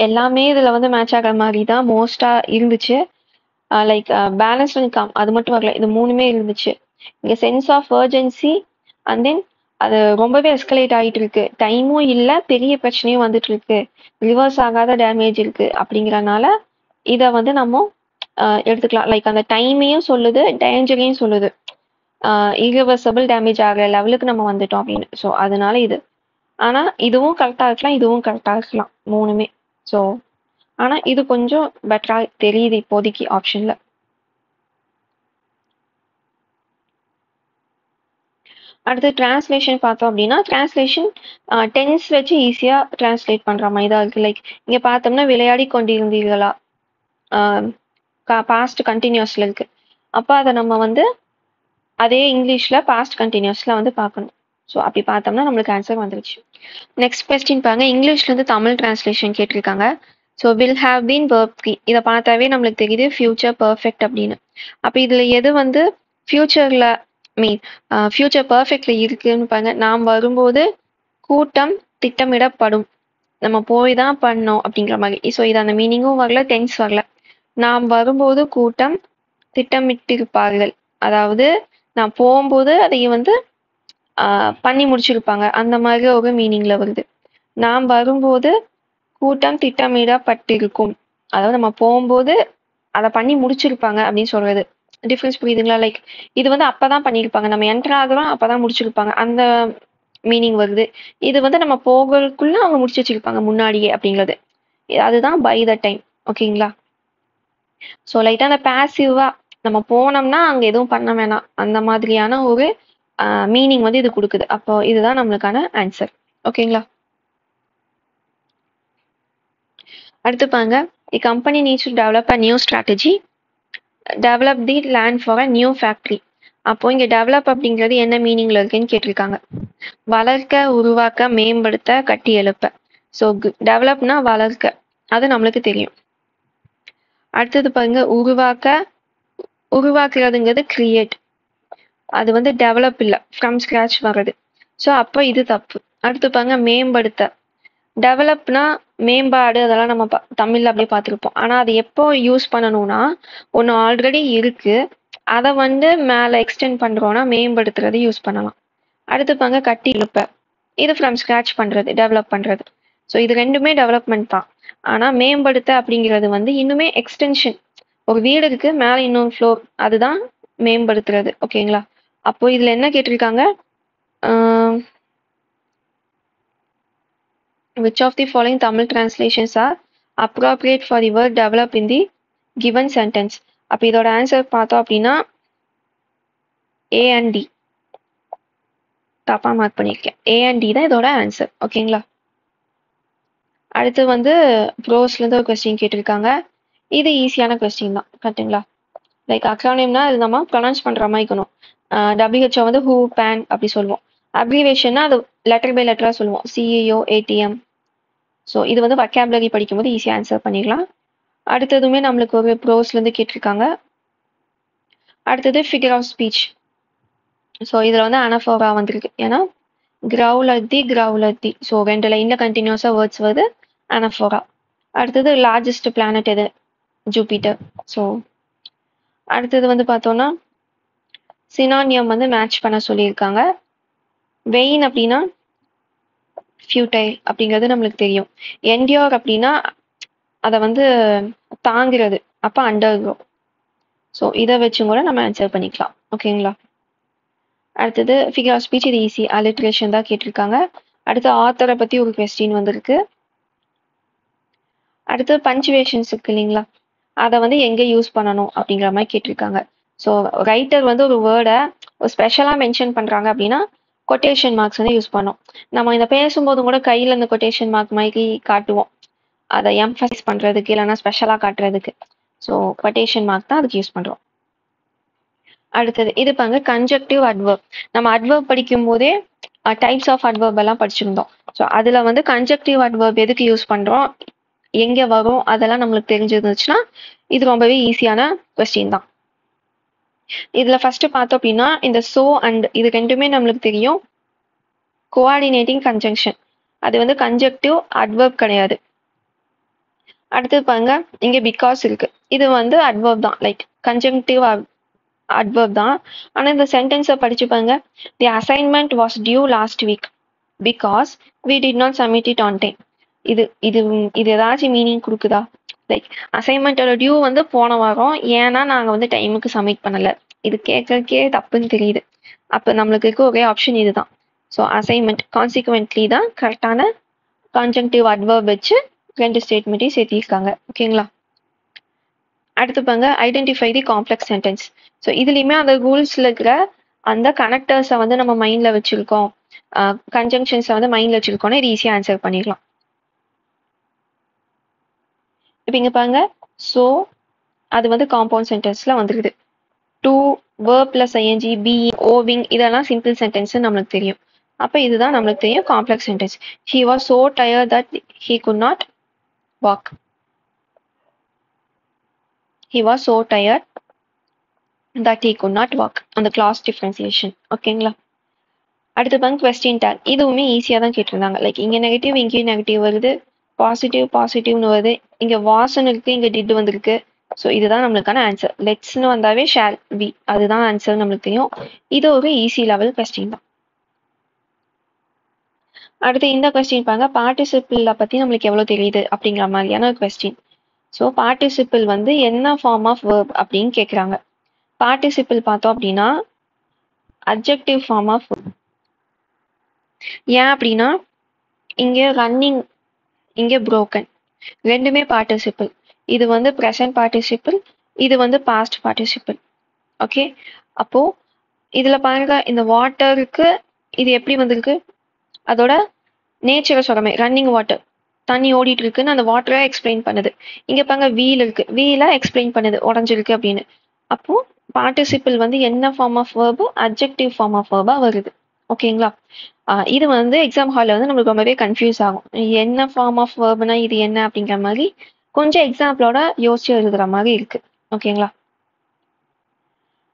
எல்லாமே இதில் வந்து மேட்ச் ஆகிற மாதிரி தான் மோஸ்ட்டாக இருந்துச்சு. லைக் பேலன்ஸ் அண்ட் காம் அது மட்டும் வரல, இது மூணுமே இருந்துச்சு. இங்கே sense of urgency and then அது ரொம்பவே எஸ்கலேட் ஆகிட்டு இருக்கு, டைமும் இல்லை, பெரிய பிரச்சனையும் வந்துட்டு இருக்கு, ரிவர்ஸ் ஆகாத டேமேஜ் இருக்கு அப்படிங்கிறனால இதை வந்து நம்ம எடுத்துக்கலாம். லைக் அந்த டைமையும் சொல்லுது, டேஞ்சரையும் சொல்லுது, இரிவர்சபிள் டேமேஜ் ஆகிற லெவலுக்கு நம்ம வந்துட்டோம் அப்படின்னு. ஸோ அதனால இது, ஆனால் இதுவும் கரெக்டாக இருக்கலாம், இதுவும் கரெக்டாக இருக்கலாம், மூணுமே. ஸோ ஆனால் இது கொஞ்சம் பெட்டராக தெரியுது இப்போதைக்கு ஆப்ஷனில். அடுத்து டிரான்ஸ்லேஷன் பார்த்தோம் அப்படின்னா டிரான்ஸ்லேஷன் டென்ஸ் வச்சு ஈஸியாக டிரான்ஸ்லேட் பண்ணுற மாதிரி தான் இருக்குது. லைக் இங்கே பார்த்தோம்னா விளையாடி கொண்டிருந்தீர்களா, பாஸ்ட் கண்டினியூஸில் இருக்குது. அப்போ அதை நம்ம வந்து அதே இங்கிலீஷில் பாஸ்ட் கண்டினியூஸில் வந்து பார்க்கணும். ஸோ அப்படி பார்த்தோம்னா நம்மளுக்கு ஆன்சர் வந்துருச்சு. நெக்ஸ்ட் கொஸ்டின் பாருங்க, இங்கிலீஷ்லேருந்து தமிழ் டிரான்ஸ்லேஷன் கேட்டிருக்காங்க. So will have been verb 3 இதை பார்த்தாவே நம்மளுக்கு தெரியுது ஃபியூச்சர் பர்ஃபெக்ட் அப்படின்னு. அப்போ இதில் எது வந்து ஃபியூச்சரில் ஃபியூச்சர் பர்ஃபெக்ட்ல இருக்குன்னு பாருங்க. நாம் வரும்போது கூட்டம் திட்டமிடப்படும், நம்ம போய் தான் பண்ணோம் அப்படிங்கிற மாதிரி. ஸோ இது அந்த மீனிங்கும் வரல, டென்ஸ் வரல. நாம் வரும்போது கூட்டம் திட்டமிட்டிருப்பார்கள், அதாவது நான் போகும்போது அதை வந்து பண்ணி முடிச்சிருப்பாங்க அந்த மாதிரி ஒரு மீனிங்ல வருது. நாம் வரும்போது கூட்டம் திட்டமிடப்பட்டிருக்கும், அதாவது நம்ம போகும்போது அதை பண்ணி முடிச்சிருப்பாங்க அப்படின்னு சொல்றது. டிஃப்ரென்ஸ் புரியுதுங்களா? லைக் இது வந்து அப்பதான் பண்ணியிருப்பாங்க, நம்ம என்டர் ஆகுறோம் அப்பதான் முடிச்சிருப்பாங்க அந்த மீனிங் வருது. இது வந்து நம்ம போகிறதுக்குள்ள அவங்க முடிச்சு வச்சிருப்பாங்க முன்னாடியே அப்படிங்கிறது. அதுதான் பை த டைம். ஓகேங்களா? ஸோ லைட்டாக அந்த பேசிவாக நம்ம போனோம்னா அங்கே எதுவும் பண்ண வேணாம் அந்த மாதிரியான ஒரு மீனிங் வந்து இது கொடுக்குது. அப்போ இதுதான் நம்மளுக்கான ஆன்சர். ஓகேங்களா? அடுத்து பாருங்க, the company needs to develop a new strategy, develop the land for a new factory. அப்போ இங்கே டெவலப் அப்படிங்கிறது என்ன மீனிங்ல இருக்குன்னு கேட்டிருக்காங்க. வளர்க்க, உருவாக்க, மேம்படுத்த, கட்டி எழுப்ப. ஸோ டெவலப்னா வளர்க்க, அது நம்மளுக்கு தெரியும். அடுத்தது பாருங்க, உருவாக்குறதுங்கிறது கிரியேட், அது வந்து டெவலப் இல்லை, ஃப்ரம் ஸ்க்ராச் வர்றது. ஸோ அப்போ இது தப்பு. அடுத்து பாருங்க, மேம்படுத்த. டெவலப்னா மேம்பாடு, அதெல்லாம் நம்ம தமிழ்ல அப்படியே பார்த்துருப்போம். ஆனால் அது எப்போ யூஸ் பண்ணணும்னா ஒன்று ஆல்ரெடி இருக்கு, அதை வந்து மேலே எக்ஸ்டெண்ட் பண்ணுறோன்னா மேம்படுத்துறது யூஸ் பண்ணலாம். அடுத்து பாருங்க, கட்டி எழுப்ப, இது ஃப்ரம் ஸ்க்ராச் பண்ணுறது, டெவலப் பண்ணுறது. ஸோ இது ரெண்டுமே டெவலப்மெண்ட் தான். ஆனால் மேம்படுத்த அப்படிங்கிறது வந்து இன்னுமே எக்ஸ்டென்ஷன். ஒரு வீடு இருக்கு, மேலே இன்னொரு ஃப்ளோர், அதுதான் மேம்படுத்துறது. ஓகேங்களா? அப்போ இதில் என்ன கேட்டிருக்காங்க, which of the following Tamil translations are appropriate for the word develop in the given sentence? அப்போ இதோட ஆன்சர் பார்த்தோம் அப்படின்னா ஏ அண்ட் டி. தப்பா மார்க் பண்ணியிருக்கேன். ஏ அண்ட் டி தான் இதோட ஆன்சர். ஓகேங்களா? அடுத்து வந்து ப்ரோஸ்லேருந்து ஒரு கொஸ்டின் கேட்டிருக்காங்க. இது ஈஸியான கொஸ்டின் தான். கரெக்டுங்களா? லைக் அக்ரானிம்னா அது நம்ம ப்ரொனவுன்ஸ் பண்ணுற மாதிரி இருக்கணும். WHO வந்து ஹூ, பேன் அப்படி சொல்லுவோம். அப்ரிவேஷன்னா அது லெட்டர் பை லெட்டராக சொல்லுவோம். CEO, ATM. ஸோ இது வந்து வொக்காபுலரி படிக்கும்போது ஈஸியாக ஆன்சர் பண்ணிடலாம். அடுத்ததுமே நம்மளுக்கு ஒரு ப்ரோஸ்லேருந்து கேட்டிருக்காங்க. அடுத்தது ஃபிகர் ஆஃப் ஸ்பீச். ஸோ இதில் வந்து அனஃபோரா வந்திருக்கு. ஏன்னா கிரவுலத்தி. ஸோ 2 லைனில் கண்டினியூஸாக வேர்ட்ஸ் வருது, அனஃபோரா. அடுத்தது லார்ஜஸ்ட் பிளானட் எது, ஜூபிட்டர். ஸோ அடுத்தது வந்து பார்த்தோன்னா சினானியம் வந்து மேட்ச் பண்ண சொல்லியிருக்காங்க. வெயின் அப்படின்னா ஃபியூட்டைல் அப்படிங்கிறது நம்மளுக்கு தெரியும். என்டியோர் அப்படின்னா அதை வந்து தாங்கிறது, அப்போ அண்டர்க்ரோ. ஸோ இதை வச்சும் கூட நம்ம ஆன்சர் பண்ணிக்கலாம். ஓகேங்களா? அடுத்தது ஃபிகர் ஆஃப் ஸ்பீச், இது ஈஸி, அலிட்ரேஷன் தான் கேட்டிருக்காங்க. அடுத்து ஆத்தரை பற்றி ஒரு கொஸ்டின் வந்திருக்கு. அடுத்து பஞ்சுவேஷன்ஸ் இருக்கு இல்லைங்களா, அதை வந்து எங்கே யூஸ் பண்ணணும் அப்படிங்கிற மாதிரி கேட்டிருக்காங்க. ஸோ ரைட்டர் வந்து ஒரு வேர்டை ஒரு ஸ்பெஷலாக மென்ஷன் பண்ணுறாங்க அப்படின்னா கொட்டேஷன் மார்க்ஸ் வந்து யூஸ் பண்ணோம். நம்ம இந்த பேசும்போது கூட கையில் இந்த கொட்டேஷன் மார்க் மாதிரி காட்டுவோம், அதை எம்ஃபசைஸ் பண்ணுறதுக்கு இல்லைன்னா ஸ்பெஷலாக காட்டுறதுக்கு. ஸோ கொட்டேஷன் மார்க் தான் அதுக்கு யூஸ் பண்ணுறோம். அடுத்தது இது பாருங்க, கன்ஜெக்டிவ் அட்வர்ப். நம்ம அட்வர்ப் படிக்கும் போதே டைப்ஸ் ஆஃப் அட்வர்ப் எல்லாம் படிச்சிருந்தோம். ஸோ அதில் வந்து கன்ஜெக்டிவ் அட்வர்ப் எதுக்கு யூஸ் பண்ணுறோம், எங்கே வரும், அதெல்லாம் நம்மளுக்கு தெரிஞ்சிருந்துச்சுன்னா இது ரொம்பவே ஈஸியான கொஸ்டின் தான். இதில் ஃபர்ஸ்ட் பார்த்தோம் அப்படின்னா இந்த சோ அண்ட், இது ரெண்டுமே நம்மளுக்கு தெரியும் கோஆர்டினேட்டிங் கன்ஜங்ஷன், அது வந்து கன்ஜெக்டிவ் அட்வர்ப் கிடையாது. அடுத்தது பாருங்க, இங்கே பிகாஸ் இருக்கு, இது வந்து அட்வர்ப் தான், லைக் கன்ஜங்டிவ் அட்வர்ப் தான். ஆனால் இந்த சென்டென்ஸை படிச்சு பாருங்க, the assignment was due last week because we did not submit it on time. இது இது இது ஏதாச்சும் மீனிங் கொடுக்குதா? லைக் அசைன்மெண்ட்டோட டியூ வந்து போன வாரம், ஏன்னா நாங்கள் வந்து டைமுக்கு சப்மிட் பண்ணலை. இது கேட்கறதுக்கே தப்புன்னு தெரியுது. அப்போ நம்மளுக்கு இருக்க ஒரே ஆப்ஷன் இதுதான். ஸோ அசைன்மெண்ட் கான்சிக்வென்ட்லி தான் கரெக்டான கான்ஜங்டிவ் அட்வர்ப் வச்சு 2 ஸ்டேட்மெண்ட்டையும் சேர்த்திருக்காங்க. ஓகேங்களா? அடுத்து பாருங்க, ஐடென்டிஃபை தி காம்ப்ளெக்ஸ் சென்டென்ஸ். ஸோ இதுலையுமே அந்த ரூல்ஸில் இருக்கிற அந்த கனெக்டர்ஸை வந்து நம்ம மைண்டில் வச்சுருக்கோம், கன்ஜங்ஷன்ஸை வந்து மைண்டில் வச்சுருக்கோன்னா இது ஈஸியாக ஆன்சர் பண்ணிடலாம். இப்போ இங்கே பாருங்க, ஸோ அது வந்து காம்பவுண்ட் சென்டென்ஸில் வந்துருக்குது. To, verb plus ING, be, owing, இதெல்லாம் சிம்பிள் சென்டென்ஸ் நம்மளுக்கு தெரியும். அப்போ இதுதான் நம்மளுக்கு தெரியும் complex sentence. He was so tired that he could not walk. He was so tired that he could not walk. அந்த class differentiation. ஓகேங்களா? அடுத்து பாருங்க, கொஸ்டின் டேக். இதுவுமே ஈஸியாக தான் கேட்டிருந்தாங்க. லைக் இங்கே நெகட்டிவ், இங்கேயும் நெகட்டிவ் வருது, பாசிட்டிவ்னு வருது, இங்கே வாசன் இருக்கு, இங்கே டிட் வந்திருக்கு. ஸோ இதுதான் நம்மளுக்கான ஆன்சர். லெட்ஸ்னு வந்தாவே ஷேல் பி, அதுதான் ஆன்சர் நம்மளுக்கு தெரியும். இது ஒரு ஈஸி லெவல் கொஸ்டின் தான். அடுத்து இந்த கொஸ்டின் பாருங்க, பார்ட்டிசிபிளை பற்றி நம்மளுக்கு எவ்வளோ தெரியுது அப்படிங்கிற மாதிரியான ஒரு கொஸ்டின். ஸோ பார்ட்டிசிபிள் வந்து என்ன ஃபார்ம் ஆஃப் வேர்ப் அப்படின்னு கேட்குறாங்க. பார்ட்டிசிபிள் பார்த்தோம் அப்படின்னா அட்ஜெக்டிவ் ஃபார்ம் ஆஃப். ஏன் அப்படின்னா இங்கே ரன்னிங், இங்கே புரோக்கன். ரெண்டுமே பார்ட்டிசிபிள். இது வந்து ப்ரெசன்ட் பார்ட்டிசிபிள், இது வந்து பாஸ்ட் பார்ட்டிசிபிள். ஓகே, அப்போ இதுல பாருங்க, இந்த வாட்டருக்கு இது எப்படி வந்திருக்கு, அதோட நேச்சரை சொல்றமே, ரன்னிங் வாட்டர், தண்ணி ஓடிட்டு இருக்குன்னு அந்த வாட்டரை எக்ஸ்பிளைன் பண்ணுது. இங்க பாருங்க வீல் இருக்கு, வீலை எக்ஸ்பிளைன் பண்ணுது உடஞ்சிருக்கு அப்படின்னு. அப்போ பார்ட்டிசிபிள் வந்து என்ன form of verb, adjective form of வேர்பா வருது. ஓகேங்களா? இது வந்து எக்ஸாம் ஹாலில் வந்து நம்மளுக்கு ரொம்பவே கன்ஃபியூஸ் ஆகும். என்ன ஃபார்ம் ஆஃப் வேர்புனா இது என்ன அப்படிங்கிற மாதிரி கொஞ்சம் எக்ஸாம்பிளோட யோசிச்சு எழுதுற மாதிரி இருக்கு. ஓகேங்களா?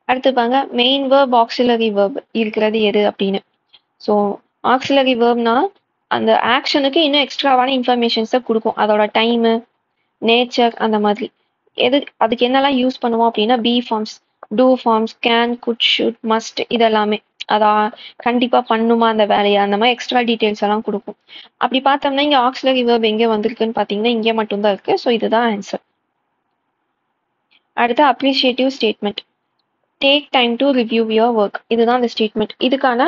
அடுத்து பாருங்க, மெயின் வேர்ப், ஆக்சிலரி வேர்ப் இருக்கிறது எது அப்படின்னு. ஸோ ஆக்சிலரி வேர்ப்னா அந்த ஆக்ஷனுக்கு இன்னும் எக்ஸ்ட்ராவான இன்ஃபர்மேஷன்ஸை கொடுக்கும், அதோட டைமு, நேச்சர், அந்த மாதிரி. அதுக்கு என்னெல்லாம் யூஸ் பண்ணுவோம் அப்படின்னா, be forms, do forms, can, could, should, must, இதெல்லாமே. அதான் கண்டிப்பா பண்ணுமா அந்த வேலையை, அந்த மாதிரி எக்ஸ்ட்ரா டீட்டெயில்ஸ் எல்லாம் கொடுக்கும். அப்படி பார்த்தோம்னா இங்க ஆக்சிலரி வேர்ப் எங்கே வந்திருக்குன்னு பார்த்தீங்கன்னா இங்கே மட்டும்தான் இருக்கு. ஸோ இதுதான் ஆன்சர். அடுத்து appreciative statement. Take time to review your work, இதுதான் அந்த ஸ்டேட்மெண்ட். இதுக்கான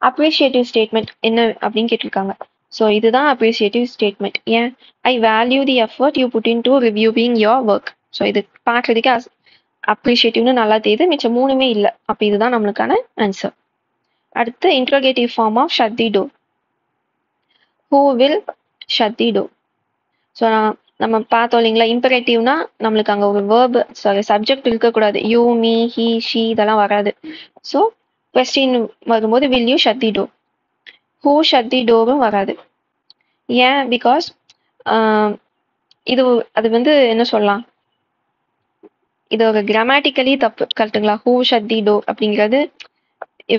அப்ரிஷியேட்டிவ் ஸ்டேட்மெண்ட் என்ன அப்படின்னு கேட்டிருக்காங்க. ஸோ இதுதான் அப்ரிஷியேட்டிவ் ஸ்டேட்மெண்ட். ஏன், I value the effort you put into reviewing your work. So இது பார்க்கறதுக்கு அப்ரிஷியேட்டிவ்னு நல்லா தெரியுது, மிச்சம் மூணுமே இல்லை. அப்போ இதுதான் நம்மளுக்கான ஆன்சர். அடுத்து interrogative form of shut the door. Who will shut the door. So நம்ம பார்த்தோம் இல்லைங்களா, இம்பரேட்டிவ்னா நம்மளுக்கு அங்கே ஒரு வேர்பு, சாரி சப்ஜெக்ட் இருக்கக்கூடாது. யூ, மீ, ஹி, ஷி இதெல்லாம் வராது. ஸோ கொஸ்டின் வரும்போது will you shut the door, who shut the டோரும் வராது. ஏன், பிகாஸ் இது அது வந்து என்ன சொல்லலாம், இது ஒரு கிராமட்டிக்கலி தப்பு, கரெக்டுங்களா? ஹூ ஷட் தி டோர் அப்படிங்கிறது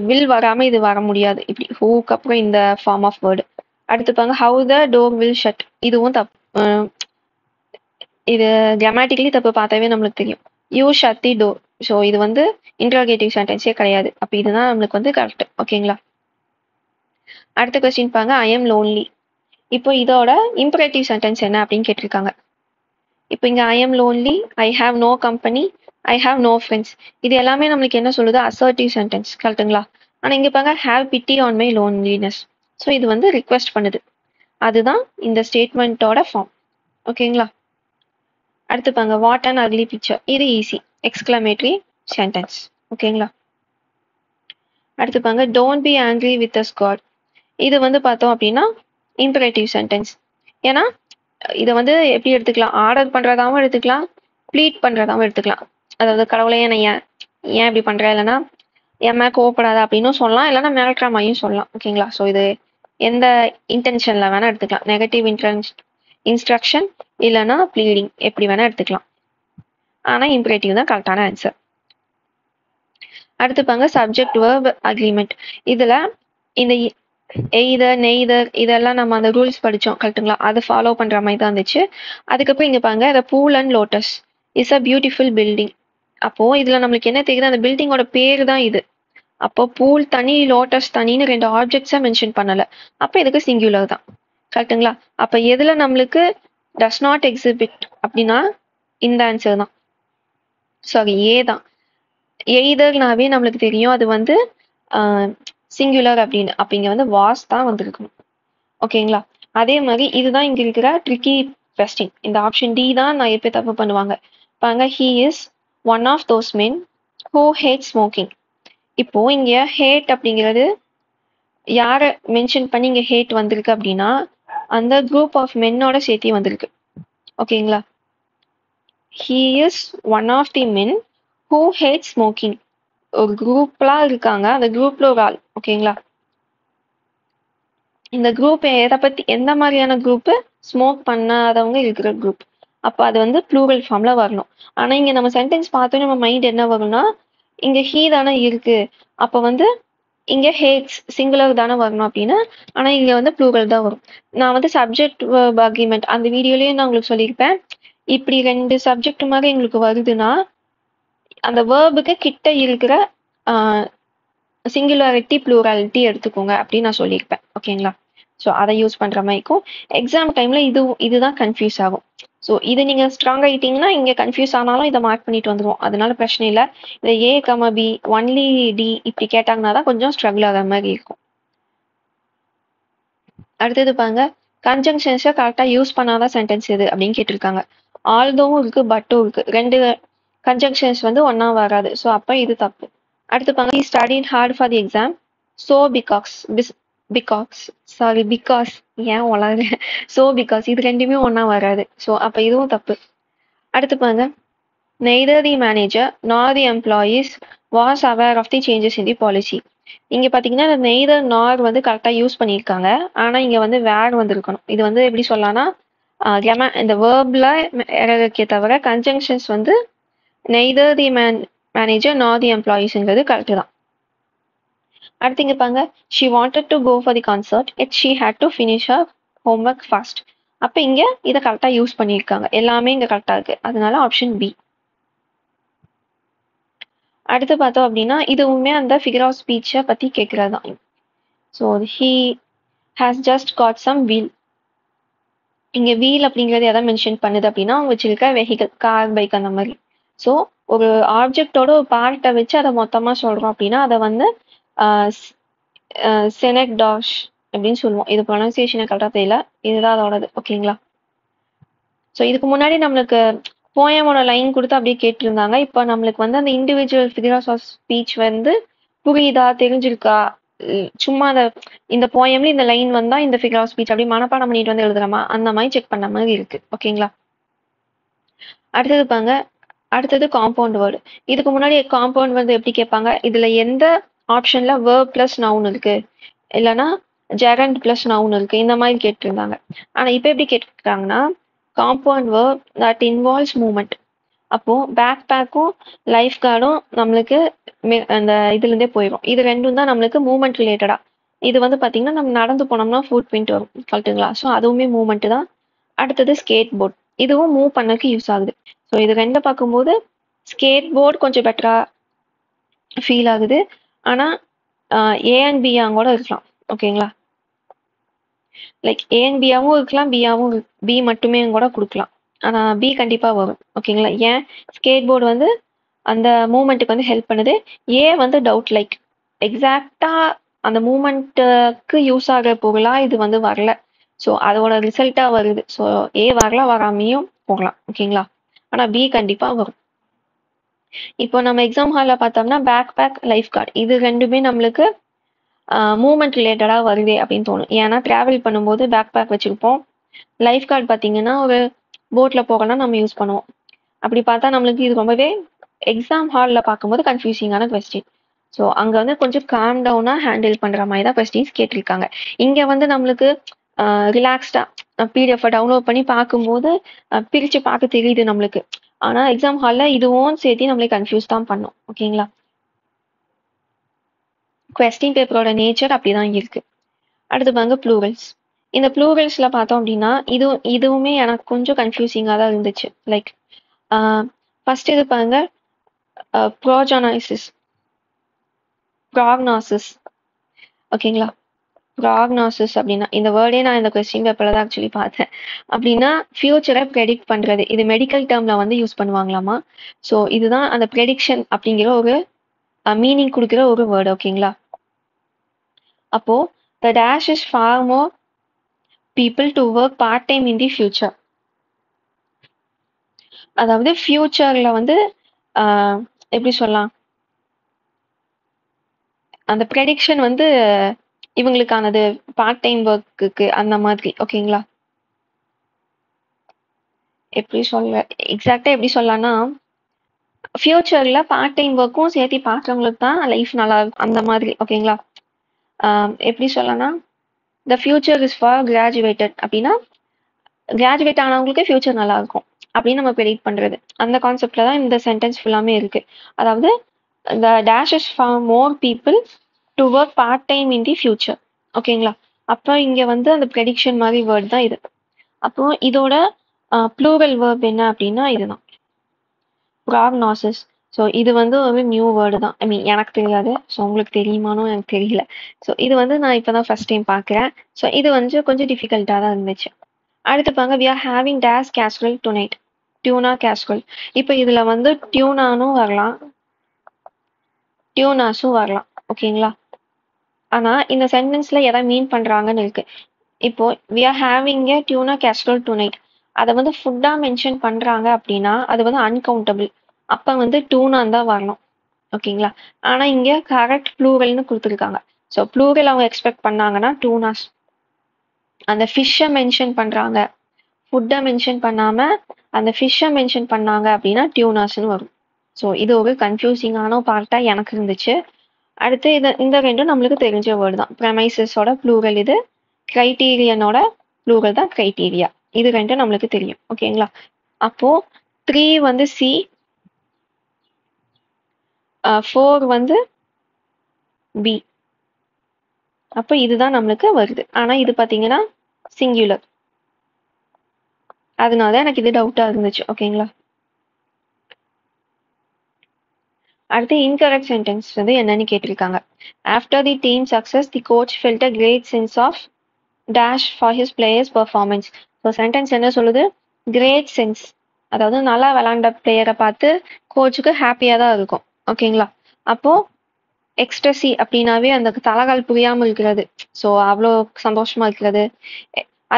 வில் வராம இது வர முடியாது. இப்படி ஹூக்கு அப்புறம் இந்த ஃபார்ம் ஆஃப் வேர்டு. அடுத்து பாருங்க, how the door will shut, இதுவும் தப்பு. இது கிராமட்டிக்கலி தப்பு பார்த்தாவே நம்மளுக்கு தெரியும். You shut the door. So இது வந்து இன்ட்ரோகேட்டிவ் சென்டென்ஸே கிடையாது. அப்போ இதுதான் நம்மளுக்கு வந்து கரெக்ட். ஓகேங்களா? அடுத்த கொஸ்டின் பாருங்க, ஐ எம் லோன்லி. இப்போ இதோட இம்பரேட்டிவ் சென்டென்ஸ் என்ன அப்படின்னு கேட்டிருக்காங்க. இப்போ இங்க I am lonely, I have no company, I have no friends, இது எல்லாமே நம்மளுக்கு என்ன சொல்லுது, அசர்ட்டிவ் சென்டென்ஸ், கரெக்டுங்களா? ஆனால் இங்க பாருங்க, have PT on my loneliness. So இது வந்து ரிக்வெஸ்ட் பண்ணுது. அதுதான் இந்த ஸ்டேட்மெண்ட்டோட ஃபார்ம். ஓகேங்களா? அடுத்து பாருங்க, வாட் அண்ட் அக்லி பிக்சர். இது ஈஸி, எக்ஸ்கிளமேட்டரி சென்டென்ஸ். ஓகேங்களா? அடுத்து பாருங்க, don't be angry with us God. இது வந்து பார்த்தோம் அப்படின்னா இம்பரேட்டிவ் சென்டென்ஸ். ஏன்னா இதை வந்து எப்படி எடுத்துக்கலாம், ஆர்டர் பண்றதாவும் எடுத்துக்கலாம், ப்ளீட் பண்றதாவும் எடுத்துக்கலாம். அதாவது கடவுளே என்ன ஏன் ஏன் இப்படி பண்ற, இல்லைன்னா என் மேல கோவப்படாத அப்படின்னு சொல்லலாம், இல்லைன்னா மிரட்டுற மாதிரியும் சொல்லலாம். ஓகேங்களா? ஸோ இது எந்த இன்டென்ஷன்ல வேணா எடுத்துக்கலாம். நெகட்டிவ் இன்ஸ்ட்ரக்ஷன் இல்லைன்னா ப்ளீடிங், எப்படி வேணா எடுத்துக்கலாம். ஆனா இம்பரேட்டிவ் தான் கரெக்டான ஆன்சர். அடுத்து பாருங்க, சப்ஜெக்ட் வேர்ப் அக்ரிமெண்ட். இதுல இந்த எய்தர், நெய்தர் இதெல்லாம் நம்ம அந்த ரூல்ஸ் படிச்சோம், கரெக்டுங்களா? அதை ஃபாலோ பண்ற மாதிரி தான் இருந்துச்சு. அதுக்கப்புறம் இங்க பாருங்க, த pool and lotus is a beautiful building. அப்போ இதுல நம்மளுக்கு என்ன தெரியுது, அந்த பில்டிங்கோட பேரு தான் இது. அப்போ பூல் தனி, லோட்டஸ் தனின்னு ரெண்டு ஆப்ஜெக்ட்ஸா மென்ஷன் பண்ணல. அப்போ இதுக்கு சிங்குலர் தான், கரெக்டுங்களா? அப்ப எதுல நம்மளுக்கு டஸ் நாட் எக்ஸிபிட் அப்படின்னா இந்த ஆன்சர் தான், சாரி ஏ தான். எய்தர்னாவே நம்மளுக்கு தெரியும் அது வந்து சிங்குலர் அப்படின்னு. அப்ப இங்க வந்து வாஸ் தான் வந்திருக்கணும். ஓகேங்களா? அதே மாதிரி இதுதான் இங்க இருக்கிற ட்ரிக்கி கொஸ்டின். இந்த ஆப்ஷன் டி தான் நான் எப்போ தப்பு பண்ணுவாங்க பாருங்க. He is one of those men who hate smoking. இப்போ இங்க ஹேட் அப்படிங்கிறது யார மென்ஷன் பண்ணி இங்க ஹேட் வந்திருக்கு அப்படின்னா அந்த குரூப் ஆஃப் மென்னோட சேர்த்தி வந்திருக்கு. ஓகேங்களா? He is one of the men who hate smoking. ஒரு குரூப்லாம் இருக்காங்க, அந்த குரூப்ல ஒரு ஆள். ஓகேங்களா? இந்த குரூப் எதை பத்தி, எந்த மாதிரியான குரூப், ஸ்மோக் பண்ணாதவங்க இருக்கிற குரூப். அப்போ அது வந்து ப்ளூரல் ஃபார்ம்ல வரணும். ஆனா இங்க நம்ம சென்டென்ஸ் பார்த்தோம், நம்ம மைண்ட் என்ன வரும்னா இங்க ஹீ தானே இருக்கு, அப்போ வந்து இங்க ஹேட்ஸ் சிங்குலர் தானே வரணும் அப்படின்னு. ஆனா இங்க வந்து ப்ளூரல் தான் வரும். நான் வந்து சப்ஜெக்ட் வேர்ப் அக்ரிமெண்ட் அந்த வீடியோலயே நான் உங்களுக்கு சொல்லியிருப்பேன். இப்படி ரெண்டு சப்ஜெக்ட் மாதிரி எங்களுக்கு வருதுன்னா அந்த வேர்புக்கு கிட்ட இருக்கிற சிங்குலாரிட்டி ப்ளூராலிட்டி எடுத்துக்கோங்க அப்படின்னு நான் சொல்லியிருப்பேன். ஓகேங்களா? ஸோ அதை யூஸ் பண்ற மாதிரிக்கும் எக்ஸாம் டைம்ல இதுதான் கன்ஃபியூஸ் ஆகும். ஸோ இது நீங்க ஸ்ட்ராங் ஆகிட்டீங்கன்னா இங்க கன்ஃபியூஸ் ஆனாலும் இதை மார்க் பண்ணிட்டு வந்துடும், அதனால பிரச்சனை இல்லை. இந்த ஏ கமா பி ஒன்லி டி இப்படி கேட்டாங்கன்னா தான் கொஞ்சம் ஸ்ட்ரகிள் ஆகிற மாதிரி இருக்கும். அடுத்தது பாருங்க, கன்ஜங்ஷன்ஸை கரெக்டாக யூஸ் பண்ணாத சென்டென்ஸ் எது அப்படின்னு கேட்டிருக்காங்க. ஆல்தோவும் இருக்கு பட்டும் இருக்கு, ரெண்டு கன்ஜங்ஷன்ஸ் வந்து ஒன்னா வராது. ஸோ அப்போ இது தப்பு. அடுத்து பாருங்க, he studied hard for the exam so because ஏன் உலக so because இது ரெண்டுமே ஒன்னா வராது. ஸோ அப்போ இதுவும் தப்பு. அடுத்து பாருங்க, neither the manager nor the employees was aware of the changes in the policy. இங்க பாத்தீங்கன்னா neither nor வந்து கரெக்டா யூஸ் பண்ணியிருக்காங்க. ஆனா இங்க வந்து were வந்திருக்கணும். இது வந்து எப்படி சொல்லலாம்னா இந்த வேர்ப்ல இருக்கே தவிர கன்ஜங்ஷன்ஸ் வந்து neither the manager nor the employeesங்கிறது கரெக்ட் தான். அடுத்து இங்க பாருங்க, she wanted to go for the concert yet she had to finish her homework fast. அப்ப இங்க இதை கரெக்டா யூஸ் பண்ணியிருக்காங்க, எல்லாமே இங்க கரெக்டா இருக்கு. அதனால ஆப்ஷன் பி. அடுத்து பார்த்தோம் அப்படின்னா இதுவுமே அந்த ஃபிகர் ஆஃப் ஸ்பீச்சை பத்தி கேட்கறது தான். So he has just got some wheel. இங்க வீல் அப்படிங்கிறது எதை மென்ஷன் பண்ணுது அப்படின்னா அவங்க வச்சிருக்க வெஹிக்கல், கார், பைக் அந்த மாதிரி. ஸோ ஒரு ஆப்ஜெக்டோட ஒரு பார்ட்டை வச்சு அதை மொத்தமா சொல்றோம் அப்படின்னா அதை வந்து செனக் டாஷ் அப்படின்னு சொல்லுவோம். இது ப்ரொனன்சியேஷனை கரெக்டாக தெரியல, இதுதான் அதோடது. ஓகேங்களா? ஸோ இதுக்கு முன்னாடி நம்மளுக்கு போயமோட லைன் கொடுத்து அப்படியே கேட்டிருந்தாங்க. இப்போ நம்மளுக்கு வந்து அந்த இண்டிவிஜுவல் ஃபிகர்ஸ் ஆஃப் ஸ்பீச் வந்து புரியுதா, தெரிஞ்சிருக்கா, சும்மா இந்த போயம்ல இந்த லைன் வந்தா இந்த ஃபிகர் ஆஃப் ஸ்பீச் அப்படி மனப்பாடம் பண்ணிட்டு வந்து எழுதுறமா அந்த மாதிரி செக் பண்ண மாதிரி இருக்கு. ஓகேங்களா? அடுத்தது பாங்க, அடுத்தது காம்பவுண்ட் வேர்டு. இதுக்கு முன்னாடி காம்பவுண்ட் வேர்டு எப்படி கேட்பாங்க, இதுல எந்த ஆப்ஷன்ல வேர்ப் பிளஸ் நவுன் இருக்கு, இல்லைன்னா ஜெரண்ட் பிளஸ் நவுன் இருக்கு, இந்த மாதிரி கேட்டிருந்தாங்க. ஆனா இப்ப எப்படி கேட்டிருக்காங்கன்னா compound verb that involves movement. அப்போ பேக் பேக்கும் லைஃப் கார்டும் நம்மளுக்கு அந்த இதுல இருந்தே போயிடும். இது ரெண்டும் தான் நம்மளுக்கு மூவ்மெண்ட் ரிலேட்டடா. இது வந்து பாத்தீங்கன்னா நம்ம நடந்து போனோம்னா ஃபுட் பிரிண்ட் வரும், கரெக்ட்டுங்களா? ஸோ அதுவுமே மூவ்மெண்ட் தான். அடுத்தது ஸ்கேட் போர்ட், இதுவும் மூவ் பண்ணக்கு யூஸ் ஆகுது. ஸோ இது ரெண்டை பார்க்கும்போது ஸ்கேட் போர்ட் கொஞ்சம் பெட்டரா ஃபீல் ஆகுது. ஆனா ஏ அண்ட் பிஆ கூட இருக்கலாம். ஓகேங்களா? லைக் ஏ அண்ட் பியாவும் இருக்கலாம், பி மட்டுமே கூட கொடுக்கலாம். ஆனா பி கண்டிப்பா வரும். ஓகேங்களா? ஏன், ஸ்கேட் போர்டு வந்து அந்த மூமெண்ட்டுக்கு வந்து ஹெல்ப் பண்ணுது. ஏ வந்து டவுட், லைக் எக்ஸாக்டா அந்த மூமெண்ட்டுக்கு யூஸ் ஆகிற பொருளா இது வந்து வரல. ஸோ அதோட ரிசல்ட்டா வருது. ஸோ ஏ வரலாம், வராமையும் போகலாம். ஓகேங்களா? ஆனா பி கண்டிப்பா வரும். இப்போ நம்ம எக்ஸாம் ஹால்ல பார்த்தோம்னா பேக் பேக், லைஃப் கார்டு இது ரெண்டுமே நம்மளுக்கு மூவ்மெண்ட் ரிலேட்டடாக வருது அப்படின்னு தோணும். ஏன்னா ட்ராவல் பண்ணும்போது பேக் பேக் வச்சுருப்போம். லைஃப் கார்டு பார்த்தீங்கன்னா ஒரு போட்டில் போகலாம் நம்ம யூஸ் பண்ணுவோம். அப்படி பார்த்தா நம்மளுக்கு இது ரொம்பவே எக்ஸாம் ஹாலில் பார்க்கும்போது கன்ஃபியூசிங்கான கொஸ்டின். ஸோ அங்கே வந்து கொஞ்சம் காம் டவுனாக ஹேண்டில் பண்ணுற மாதிரி தான் கொஸ்டின்ஸ் கேட்டிருக்காங்க. இங்கே வந்து நம்மளுக்கு ரிலாக்ஸ்டாக பிடிஎஃப் டவுன்லோட் பண்ணி பார்க்கும்போது பிரித்து பார்க்க தெரியுது நம்மளுக்கு. ஆனால் எக்ஸாம் ஹாலில் இதுவும் சேர்த்து நம்மளுக்கு கன்ஃபியூஸ் தான் பண்ணும். ஓகேங்களா? கொஸ்டின் பேப்பரோட நேச்சர் அப்படிதான் இருக்கு. அடுத்து பாருங்க ப்ளூரல்ஸ். இந்த ப்ளூரல்ஸ்ல பார்த்தோம் அப்படின்னா இதுவுமே எனக்கு கொஞ்சம் கன்ஃபியூசிங்காக தான் இருந்துச்சு. லைக் ஃபர்ஸ்ட் இது பாருங்க, ப்ரோஜனாசிஸ், ப்ராக்னாசிஸ். ஓகேங்களா? ப்ராக்னாசிஸ் அப்படின்னா இந்த வேர்டே நான் இந்த கொஸ்டின் பேப்பர்ல தான் ஆக்சுவலி பார்த்தேன். அப்படின்னா ஃபியூச்சரை ப்ரெடிக்ட் பண்றது. இது மெடிக்கல் டேர்ம்ல வந்து யூஸ் பண்ணுவாங்களாமா. ஸோ இதுதான் அந்த ப்ரெடிக்ஷன் அப்படிங்கிற ஒரு மீனிங் கொடுக்குற ஒரு வேர்டு. ஓகேங்களா? அப்போ the dash is far more people to work part time in the future. அதாவது ஃபியூச்சர்ல வந்து எப்படி சொல்லலாம், அந்த ப்ரெடிக்ஷன் வந்து இவங்களுக்கானது பார்ட் டைம் ஒர்க்குக்கு அந்த மாதிரி. ஓகேங்களா? எப்படி சொல்ல, எக்ஸாக்டா எப்படி சொல்லலாம்னா ஃபியூச்சர்ல பார்ட் டைம் ஒர்க்கும் சேர்த்து பார்க்குறவங்களுக்கு தான் லைஃப் நல்லா இருக்கும் அந்த மாதிரி. ஓகேங்களா? எப்படி சொல்லலாம், the future is for graduated அப்படின்னா கிராஜுவேட் ஆனவங்களுக்கு ஃபியூச்சர் நல்லா இருக்கும் அப்படின்னு நம்ம ப்ரெடிக்ட் பண்றது. அந்த கான்செப்ட்ல தான் இந்த சென்டென்ஸ் ஃபுல்லாமே இருக்கு. அதாவது the dash is for more people to work part time in the future. ஓகேங்களா? அப்போ இங்க வந்து அந்த ப்ரெடிக்ஷன் மாதிரி வேர்ட் தான் இது. அப்போ இதோட ப்ளூரல் வேர்ப் என்ன அப்படின்னா இதுதான், ப்ராக்னாசிஸ். ஸோ இது வந்து ஒரு நியூ வேர்டு தான். ஐ மீன் எனக்கு தெரியாது, ஸோ உங்களுக்கு தெரியுமானும் எனக்கு தெரியல. ஸோ இது வந்து நான் இப்போ தான் ஃபர்ஸ்ட் டைம் பார்க்குறேன். ஸோ இது வந்து கொஞ்சம் டிஃபிகல்ட்டாக தான் இருந்துச்சு. அடுத்து பாங்க, we are having dash casserole tonight, tuna casserole. இப்போ இதுல வந்து டியூனானும் வரலாம், டியூனாஸும் வரலாம். ஓகேங்களா? ஆனா இந்த சென்டென்ஸ்ல எதை மீன் பண்றாங்கன்னு இருக்கு. இப்போ we are having a tuna casserole tonight. அதை வந்து ஃபுட்டா மென்ஷன் பண்றாங்க அப்படின்னா அது வந்து அன்கவுண்டபிள். அப்ப வந்து டூனான் தான் வரணும். ஓகேங்களா? ஆனா இங்க கரெக்ட் ப்ளூரல்னு கொடுத்துருக்காங்க. ஸோ ப்ளூரல் அவங்க எக்ஸ்பெக்ட் பண்ணாங்கன்னா டூனாஸ். அந்த ஃபிஷ்ஷை மென்ஷன் பண்றாங்க, ஃபுட்டை மென்ஷன் பண்ணாம அந்த ஃபிஷ்ஷை மென்ஷன் பண்ணாங்க அப்படின்னா டியூனாஸ்ன்னு வரும். ஸோ இது ஒரு கன்ஃபியூசிங்கான பார்ட்டா எனக்கு இருந்துச்சு. அடுத்து இந்த ரெண்டும் நம்மளுக்கு தெரிஞ்ச வேர்டு தான். ப்ரெமைசஸோட ப்ளூரல் இது, கிரைட்டீரியனோட ப்ளூரல் தான் கிரைட்டீரியா. இது ரெண்டும் நம்மளுக்கு தெரியும். ஓகேங்களா? அப்போ 3 வந்து சி, 4 வந்து பி. அப்போ இதுதான் நம்மளுக்கு வருது. ஆனா இது பாத்தீங்கன்னா சிங்குலர். அதனால எனக்கு இது டவுட்டா இருந்துச்சு. ஓகேங்களா? அடுத்து இன்கரெக்ட் சென்டென்ஸ் வந்து என்னன்னு கேட்டிருக்காங்க. After the team success the coach felt a great sense of dash for his players performance. So sentence என்ன சொல்லுது? கிரேட் சென்ஸ், அதாவது நல்லா விளாண்ட பிளேயரை பார்த்து கோச்சுக்கு ஹாப்பியா தான் இருக்கும். ஓகேங்களா? அப்போ எக்ஸ்டசி அப்படின்னாவே அந்த தலகால் புரியாம இருக்கிறது. ஸோ அவ்வளோ சந்தோஷமா இருக்கிறது.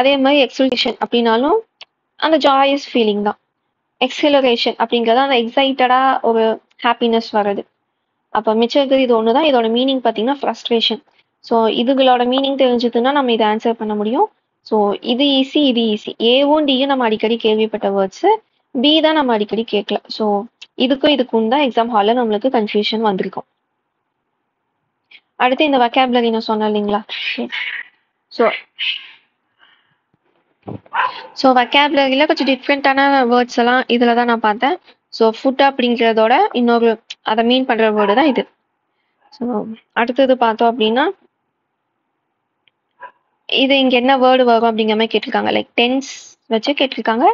அதே மாதிரி எக்ஸல்டேஷன் அப்படின்னாலும் அந்த ஜாயஸ் ஃபீலிங் தான். எக்ஸிலரேஷன் அப்படிங்கிறது அந்த எக்ஸைட்டடா ஒரு ஹாப்பினஸ் வர்றது. அப்போ மிச்சம் இருக்கிறது இது ஒன்று தான். இதோட மீனிங் பார்த்தீங்கன்னா ஃப்ரஸ்ட்ரேஷன். ஸோ இதுகளோட மீனிங் தெரிஞ்சதுன்னா நம்ம இதை ஆன்சர் பண்ண முடியும். ஸோ இது ஈஸி, இது ஈஸி. ஏவும் டியும் நம்ம அடிக்கடி கேள்விப்பட்ட வேர்ட்ஸ், பி தான் நம்ம அடிக்கடி கேட்கல. ஸோ இதுக்கும் தான் எக்ஸாம் ஹாலில் நம்மளுக்கு கன்ஃபியூஷன் வந்திருக்கும். அடுத்து இந்த வொக்காபுலரி நான் சொன்னேன் இல்லைங்களா? ஸோ வொக்காபுலரியில் கொஞ்சம் டிஃப்ரெண்ட்டான வேர்ட்ஸ் எல்லாம் இதில் தான் நான் பார்த்தேன். ஸோ ஃபுட் அப்படிங்கிறதோட இன்னொரு அதை மீன் பண்ணுற வேர்டு தான் இது. ஸோ அடுத்தது பார்த்தோம் அப்படின்னா இது இங்கே என்ன வேர்டு வரும் அப்படிங்கிற மாதிரி கேட்டிருக்காங்க. லைக் டென்ஸ் வச்சு கேட்டிருக்காங்க.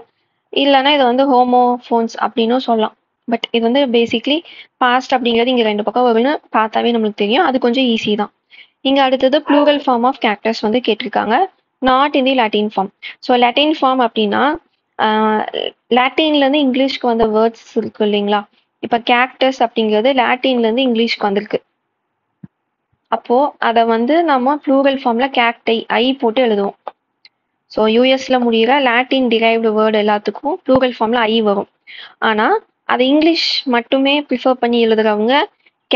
இல்லைன்னா இது வந்து ஹோமோஃபோன்ஸ் அப்படின்னும் சொல்லலாம். பட் இது வந்து பேசிக்லி பாஸ்ட் அப்படிங்கிறது இங்கே 2 பக்கம் வரும்னு பார்த்தாவே நம்மளுக்கு தெரியும். அது கொஞ்சம் ஈஸி தான். இங்கே அடுத்தது ப்ளூரல் ஃபார்ம் ஆஃப் கேரக்டர்ஸ் வந்து கேட்டிருக்காங்க. Not in the Latin form. So Latin form அப்படின்னா லாட்டின்லேருந்து இங்கிலீஷ்க்கு வந்த வேர்ட்ஸ் இருக்கு இல்லைங்களா? இப்போ கேரக்டர்ஸ் அப்படிங்கிறது லாட்டின்லேருந்து இங்கிலீஷ்க்கு வந்திருக்கு. அப்போ அதை வந்து நம்ம ப்ளூரல் ஃபார்ம்ல கேக்டை ஐ போட்டு எழுதுவோம். ஸோ யூஎஸ்ல முடிகிற லாட்டின் டிரைவ்டு வேர்டு எல்லாத்துக்கும் ப்ளூரல் ஃபார்ம்ல ஐ வரும். ஆனால் அதை இங்கிலீஷ் மட்டுமே ப்ரிஃபர் பண்ணி எழுதுறவங்க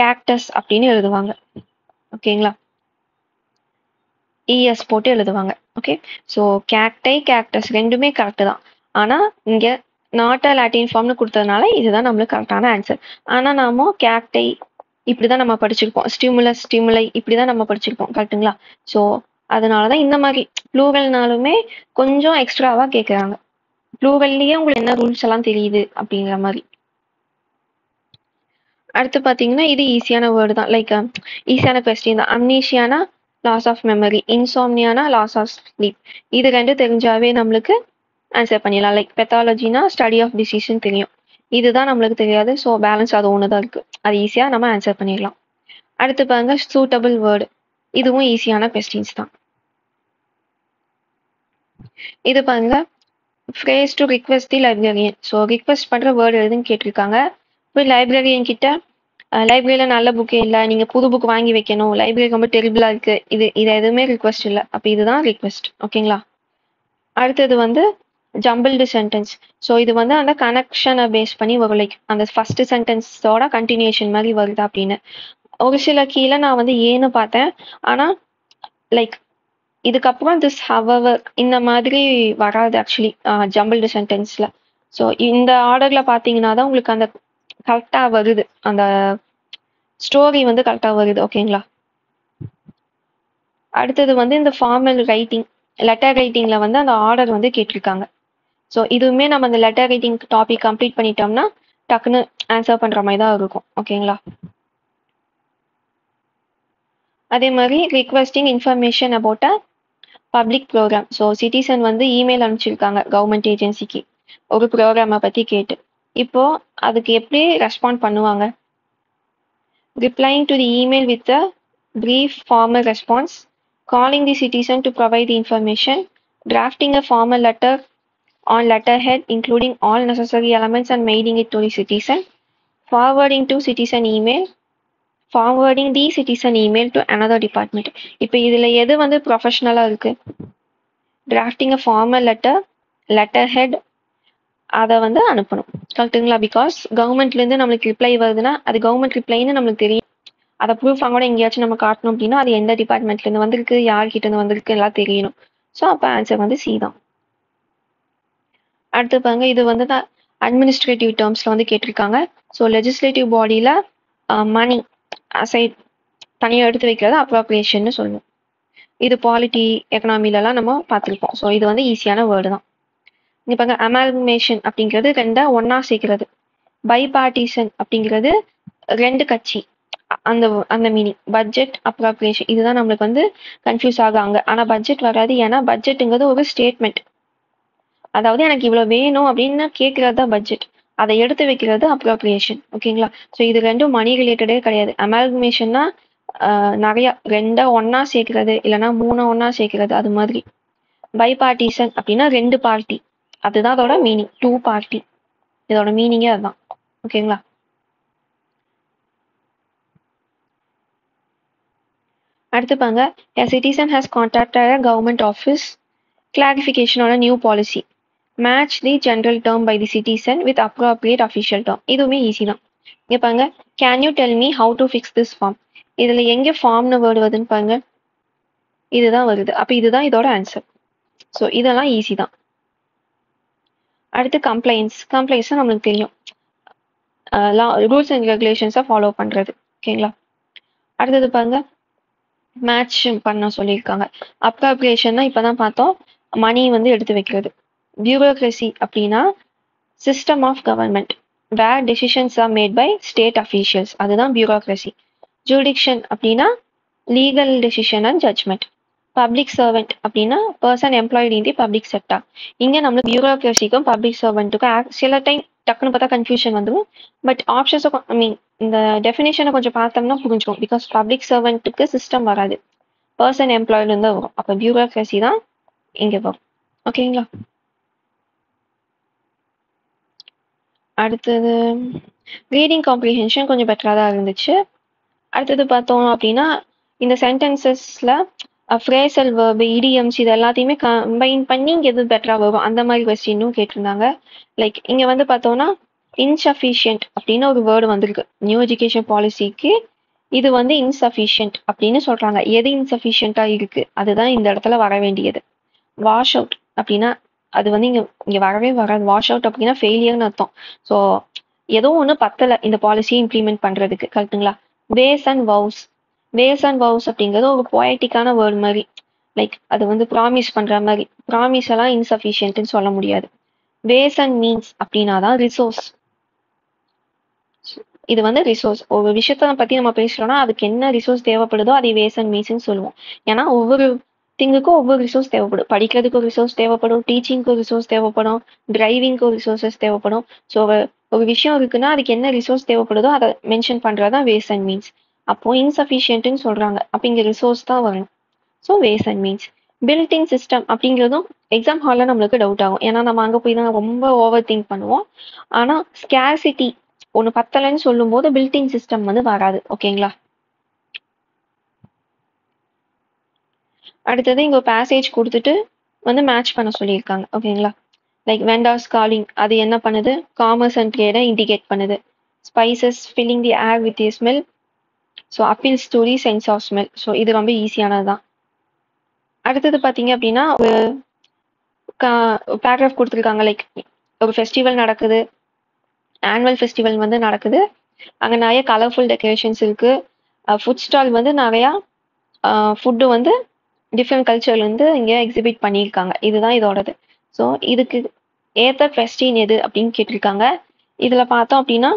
கேக்டஸ் அப்படின்னு எழுதுவாங்க. ஓகேங்களா? இஎஸ் போட்டு எழுதுவாங்க. ஓகே, ஸோ கேக்டை கேக்டஸ் ரெண்டுமே கரெக்டு தான். ஆனால் இங்கே நாட் அ லாட்டின் ஃபார்ம்னு கொடுத்ததுனால இதுதான் நம்மளுக்கு கரெக்டான ஆன்சர். ஆனால் நாம கேக்டை இப்படிதான் நம்ம படிச்சிருப்போம். ஸ்டிமுலஸ் ஸ்டிமுலை இப்படிதான் நம்ம படிச்சிருப்போம். கரெக்டுங்களா? ஸோ அதனாலதான் இந்த மாதிரி ப்ளூரல்னாலுமே கொஞ்சம் எக்ஸ்ட்ராவா கேட்குறாங்க. ப்ளூரல்லையே உங்களுக்கு என்ன ரூல்ஸ் எல்லாம் தெரியுது அப்படிங்கிற மாதிரி. அடுத்து பார்த்தீங்கன்னா இது ஈஸியான வேர்டு தான். லைக் ஈஸியான கொஸ்டின் தான். அம்னீஷியானா லாஸ் ஆஃப் மெமரி, இன்சோம்னியானா லாஸ் ஆஃப் ஸ்லீப். இது ரெண்டு தெரிஞ்சாவே நம்மளுக்கு ஆன்சர் பண்ணிடலாம். லைக் பெத்தாலஜினா ஸ்டடி ஆஃப் டிசீஸ்ன்னு தெரியும். இதுதான் நம்மளுக்கு தெரியாது. ஸோ பேலன்ஸ் அது ஒன்று தான் இருக்கு. அது ஈஸியாக நம்ம ஆன்சர் பண்ணிடலாம். அடுத்து பாருங்க சூட்டபிள் வேர்டு. இதுவும் ஈஸியான கொஸ்டின்ஸ் தான். இது பாருங்க phrase to request the librarian. So request பண்ற வேர்டு எதுன்னு கேட்டிருக்காங்க. போய் லைப்ரரியன் கிட்ட லைப்ரரியில நல்ல புக்கு இல்லை, நீங்க புது புக் வாங்கி வைக்கணும், லைப்ரரி ரொம்ப டெரிபிளா இருக்கு, இது எதுவுமே ரிக்வெஸ்ட் இல்லை. அப்போ இதுதான் ரிக்வெஸ்ட். ஓகேங்களா? அடுத்தது வந்து ஜம்பிள்டு சென்டென்ஸ். ஸோ இது வந்து அந்த கனெக்ஷனை பேஸ் பண்ணி வரும். லைக் அந்த ஃபர்ஸ்ட் சென்டென்ஸோட கண்டினியூஷன் மாதிரி வருது அப்படின்னு. ஒரு சில கீழே நான் வந்து ஏன்னு பார்த்தேன். ஆனா லைக் இதுக்கப்புறம் திஸ் ஹவவர் இந்த மாதிரி வராது ஆக்சுவலி ஜம்பிள்டு சென்டென்ஸ்ல. ஸோ இந்த ஆர்டர்ல பார்த்தீங்கன்னா தான் உங்களுக்கு அந்த கரெக்டா வருது, அந்த ஸ்டோரி வந்து கரெக்டா வருது. ஓகேங்களா? அடுத்தது வந்து இந்த ஃபார்மல் ரைட்டிங், லெட்டர் ரைட்டிங்ல வந்து அந்த ஆர்டர் வந்து கேட்டிருக்காங்க. ஸோ இதுவுமே நம்ம அந்த லெட்டர் ரைட்டிங் டாபிக் கம்ப்ளீட் பண்ணிட்டோம்னா டக்குன்னு ஆன்சர் பண்ற மாதிரி தான் இருக்கும். ஓகேங்களா? அதே மாதிரி requesting information about a public programme. So citizen வந்து இமெயில் அனுப்பிச்சிருக்காங்க கவர்மெண்ட் ஏஜென்சிக்கு ஒரு ப்ரோக்ராமை பற்றி கேட்டு. இப்போ அதுக்கு எப்படி ரெஸ்பாண்ட் பண்ணுவாங்க? Replying to the email with a brief formal response, calling the citizen to provide the information, drafting a formal letter on letterhead including all necessary elements and mailing it to the citizen, forwarding the citizen email to another department. இப்போ இதுல எது வந்து ப்ரொஃபஷனலா இருக்கு? Drafting அ formal letter head அதை வந்து அனுப்பணும். கரெக்ட்டுங்களா? Because கவர்மெண்ட்லேருந்து நம்மளுக்கு ரிப்ளை வருதுன்னா அது கவர்மெண்ட் ரிப்ளைன்னு நம்மளுக்கு தெரியும். அதை ப்ரூஃபாக எங்கேயாச்சும் நம்ம காட்டணும் அப்படின்னா அது எந்த டிபார்ட்மெண்ட்லேருந்து வந்திருக்கு, யார்கிட்ட இருந்து வந்திருக்கு எல்லாம் தெரியணும். ஸோ அப்போ ஆன்சர் வந்து சி தான். அடுத்து பாருங்க, இது வந்து தான் அட்மினிஸ்ட்ரேட்டிவ் டேர்ம்ஸில் வந்து கேட்டிருக்காங்க. ஸோ லெஜிஸ்லேட்டிவ் பாடியில் மணி அசைட் தனியாக எடுத்து வைக்கிறது அப்ராப்ரியேஷன்னு சொல்லுவோம். இது பாலிட்டி எக்கனாமிலலாம் நம்ம பார்த்துருப்போம். ஸோ இது வந்து ஈஸியான வேர்டு தான். இங்கே பாருங்க, அமால்கமேஷன் அப்படிங்கிறது ரெண்டா ஒன்னா சேர்க்கிறது. பைபார்ட்டிசன் அப்படிங்கிறது ரெண்டு கட்சி, அந்த அந்த மீனிங். பட்ஜெட் அப்ராப்ரியேஷன் இதுதான் நம்மளுக்கு வந்து கன்ஃபியூஸ் ஆகாங்க. ஆனால் பட்ஜெட் வராது, ஏன்னா பட்ஜெட்டுங்கிறது ஒரு ஸ்டேட்மெண்ட். அதாவது எனக்கு இவ்வளோ வேணும் அப்படின்னு கேட்கறது தான் பட்ஜெட். அதை எடுத்து வைக்கிறது அப்ராப்ரியேஷன். ஓகேங்களா? ஸோ இது ரெண்டும் மணி ரிலேட்டடே கிடையாது. அமால்கமேஷன்னா நிறைய ரெண்டா ஒன்னா சேர்க்கிறது, இல்லைன்னா மூணா ஒன்னா சேர்க்கிறது, அது மாதிரி. பைபார்ட்டிசன் அப்படின்னா ரெண்டு பார்ட்டி, அதுதான் அதோட மீனிங். டூ பார்ட்டி, இதோட மீனிங்கே அதுதான். ஓகேங்களா? அடுத்து பாங்க, a citizen has contacted a government office clarification on a new policy. Match the general term by the citizen with appropriate official term. இதுவுமே ஈஸி தான். இங்க பாருங்க, can you tell me how to fix this form? இதுல எங்க ஃபார்ம்னு word வருதுன்னு பாருங்க, இதுதான் வருது. அப்ப இதுதான் இதோட ஆன்சர். ஸோ இதெல்லாம் ஈஸி தான். அடுத்து கம்ப்ளைண்ட்ஸ். கம்ப்ளைண்ட்ஸ் நம்மளுக்கு தெரியும், ரூல்ஸ் அண்ட் ரெகுலேஷன்ஸை ஃபாலோ பண்றது. ஓகேங்களா? அடுத்தது பாருங்க, மேட்ச் பண்ண சொல்லியிருக்காங்க. அப்ராப்ரியேஷன்னா இப்பதான் பார்த்தோம், மணி வந்து எடுத்து வைக்கிறது. பியூரோக்ரஸி அப்படின்னா system of government where decisions are made by state officials, அதுதான் பியூரோக்ரஸி. ஜூரிடிக்ஷன் அப்படின்னா legal decision and judgment. Public servant அப்படின்னா person employed in the public sector. இங்கே நம்மளுக்கு பியூரோக்ரஸிக்கும் பப்ளிக் சர்வெண்ட்டுக்கும் சில டைம் டக்குன்னு பார்த்தா கன்ஃபியூஷன் வந்துடும். பட் ஆப்ஷன்ஸை ஐ மீன் இந்த டெஃபினேஷனை கொஞ்சம் பார்த்தோம்னா புரிஞ்சுக்கும். பிகாஸ் பப்ளிக் சர்வெண்ட்டுக்கு சிஸ்டம் வராது, பர்சன் எம்ப்ளாய்டு தான் வரும். அப்போ பியூரோக்ரஸி தான் இங்கே வரும். ஓகேங்களா? அடுத்தது ரீடிங் காம்ப்ரிஹென்ஷன் கொஞ்சம் பெட்டராக தான் இருந்துச்சு. அடுத்தது பார்த்தோம் அப்படின்னா இந்த சென்டென்சஸில் ஃப்ரேசல் வேர்பு, இடியம்ஸ் இது எல்லாத்தையுமே கம்பைன் பண்ணி இங்கே எது பெட்டராக வரும் அந்த மாதிரி கொஸ்டினும் கேட்டிருந்தாங்க. லைக் இங்கே வந்து பார்த்தோம்னா இன்சஃபிஷியன்ட் அப்படின்னு ஒரு வேர்டு வந்திருக்கு நியூ எஜுகேஷன் பாலிசிக்கு. இது வந்து இன்சஃபிஷியன்ட் அப்படின்னு சொல்றாங்க. எது இன்சஃபிஷியண்டா இருக்கு அதுதான் இந்த இடத்துல வர வேண்டியது. வாஷ் அவுட் அப்படின்னா அது வந்து இங்க வரவே வராது. வாஷ் அவுட் அப்படின்னா ஃபெயிலியர்னு அர்த்தம். ஸோ ஏதோ ஒன்று பத்தலை இந்த பாலிசியை இம்ப்ளிமெண்ட் பண்றதுக்கு. கரெக்டுங்களா? Ways and vows. Ways and vows அப்படிங்கிறது ஒரு பொயட்டிக்கான வேர்டு மாதிரி. லைக் அது வந்து ப்ராமிஸ் பண்ற மாதிரி. ப்ராமிஸ் எல்லாம் இன்சஃபிஷியன்ட்னு சொல்ல முடியாது. வேஸ் அண்ட் மீன்ஸ் அப்படின்னா தான் ரிசோர்ஸ். இது வந்து ரிசோர்ஸ். ஒரு விஷயத்த பத்தி நம்ம பேசுறோம்னா அதுக்கு என்ன ரிசோர்ஸ் தேவைப்படுதோ அதை வேஸ் அண்ட் மீன்ஸ்ன்னு சொல்லுவோம். ஏன்னா ஒவ்வொரு திங்குக்கும் ஒவ்வொரு ரிசோர்ஸ் தேவைப்படும். படிக்கிறதுக்கு ஒரு ரிசோர்ஸ் தேவைப்படும், டீச்சிங்க்கு ஒரு ரிசோர்ஸ் தேவைப்படும், டிரைவிங்க்கு ஒரு ரிசோர்ஸஸ் தேவைப்படும். ஸோ ஒரு விஷயம் இருக்குன்னா அதுக்கு என்ன ரிசோர்ஸ் தேவைப்படுதோ அதை மென்ஷன் பண்றதுதான் வேஸ் அண்ட் மீன்ஸ். அப்போ இன்சஃபிஷியன்ட்னு சொல்றாங்க, அப்போ இங்க ரிசோர்ஸ் தான் வரும். So ways and means. Building system அப்படிங்கிறதும் எக்ஸாம் ஹாலில் நம்மளுக்கு டவுட் ஆகும். ஏன்னா நம்ம அங்கே போய் தான் ரொம்ப ஓவர் திங்க் பண்ணுவோம். ஆனால் ஸ்கேர்சிட்டி ஒன்று பத்தலைன்னு சொல்லும் போது பில்டிங் சிஸ்டம் வந்து வராது. ஓகேங்களா? அடுத்தது இங்க ஒரு பேசேஜ் கொடுத்துட்டு வந்து மேட்ச் பண்ண சொல்லியிருக்காங்க. ஓகேங்களா? லைக் வெண்டார்ஸ் காலிங் அது என்ன பண்ணுது, காமர்ஸ் அண்ட் ட்ரேடை இண்டிகேட் பண்ணுது. Spices filling the air with the smell, so appeals to the sense of smell. So இது ரொம்ப ஈஸியானது தான். அடுத்தது பார்த்தீங்க அப்படின்னா ஒரு பேராகிராஃப் கொடுத்துருக்காங்க. லைக் ஒரு ஃபெஸ்டிவல் நடக்குது, ஆனுவல் ஃபெஸ்டிவல் வந்து நடக்குது. அங்கே நிறைய கலர்ஃபுல் டெக்கரேஷன்ஸ் இருக்கு. ஃபுட் ஸ்டால் வந்து நிறையா ஃபுட்டு வந்து டிஃப்ரெண்ட் கல்ச்சர்ல இருந்து இங்கே எக்ஸிபிட் பண்ணியிருக்காங்க. இதுதான் இதோடது. ஸோ இதுக்கு ஏற்ற கொஸ்டின் எது அப்படின்னு கேட்டிருக்காங்க. இதுல பார்த்தோம் அப்படின்னா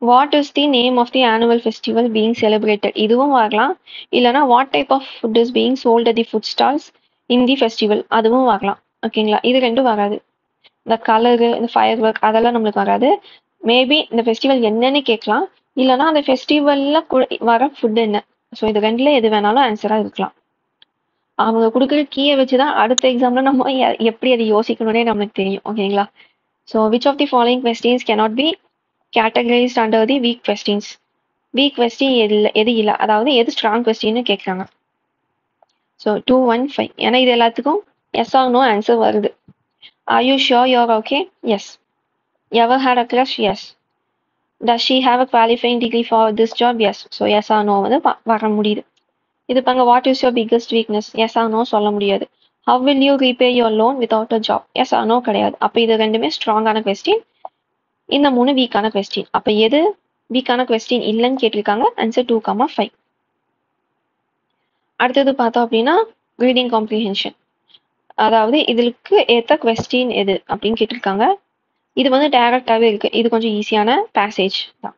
what is the name of the annual festival being celebrated இதுவும் வரலாம். இல்லைனா what type of food is being sold at the food stalls in the festival அதுவும் வரலாம். ஓகேங்களா? இது ரெண்டும் வராது. இந்த கலரு, இந்த ஃபயர் ஒர்க் அதெல்லாம் நம்மளுக்கு வராது. மேபி இந்த ஃபெஸ்டிவல் என்னன்னு கேட்கலாம், இல்லைனா அந்த ஃபெஸ்டிவல்ல வர ஃபுட் என்ன. ஸோ இது ரெண்டுல எது வேணாலும் ஆன்சரா இருக்கலாம். அவங்க கொடுக்குற கீயை வச்சுதான் அடுத்த எக்ஸாம்ல நம்ம எப்படி அதை யோசிக்கணும்னே நம்மளுக்கு தெரியும். ஓகேங்களா? So which of the following questions cannot be categorised under the weak questions. Weak question எது இல்லை, அதாவது எது ஸ்ட்ராங் கொஸ்டின்னு கேட்குறாங்க. ஸோ 215. ஏன்னா இது எல்லாத்துக்கும் எஸ் ஆர் நோ ஆன்சர் வருது. Are you sure you're okay? Yes. Ever had a crush? Yes. Does she have a qualifying degree for this job? Yes. So yes or no வந்து வர முடியுது. இது பாங்க, what is your biggest weakness? Yes or no சொல்ல முடியாது. How will you repay your loan without a job? Yes or no கிடையாது. அப்போ இது ரெண்டுமே ஸ்ட்ராங்கான கொஸ்டின், இந்த 3 வீக்கான கொஸ்டின். அப்போ எது வீக்கான கொஸ்டின் இல்லைன்னு கேட்டிருக்காங்க? ஆன்சர் 2,5. அடுத்தது பார்த்தோம் அப்படின்னா ரீடிங் காம்ப்ரிஹென்ஷன், அதாவது இதுக்கு ஏற்ற கொஸ்டின் எது அப்படின்னு கேட்டிருக்காங்க. இது வந்து டைரக்டாகவே இருக்கு, இது கொஞ்சம் ஈஸியான பேசேஜ் தான்.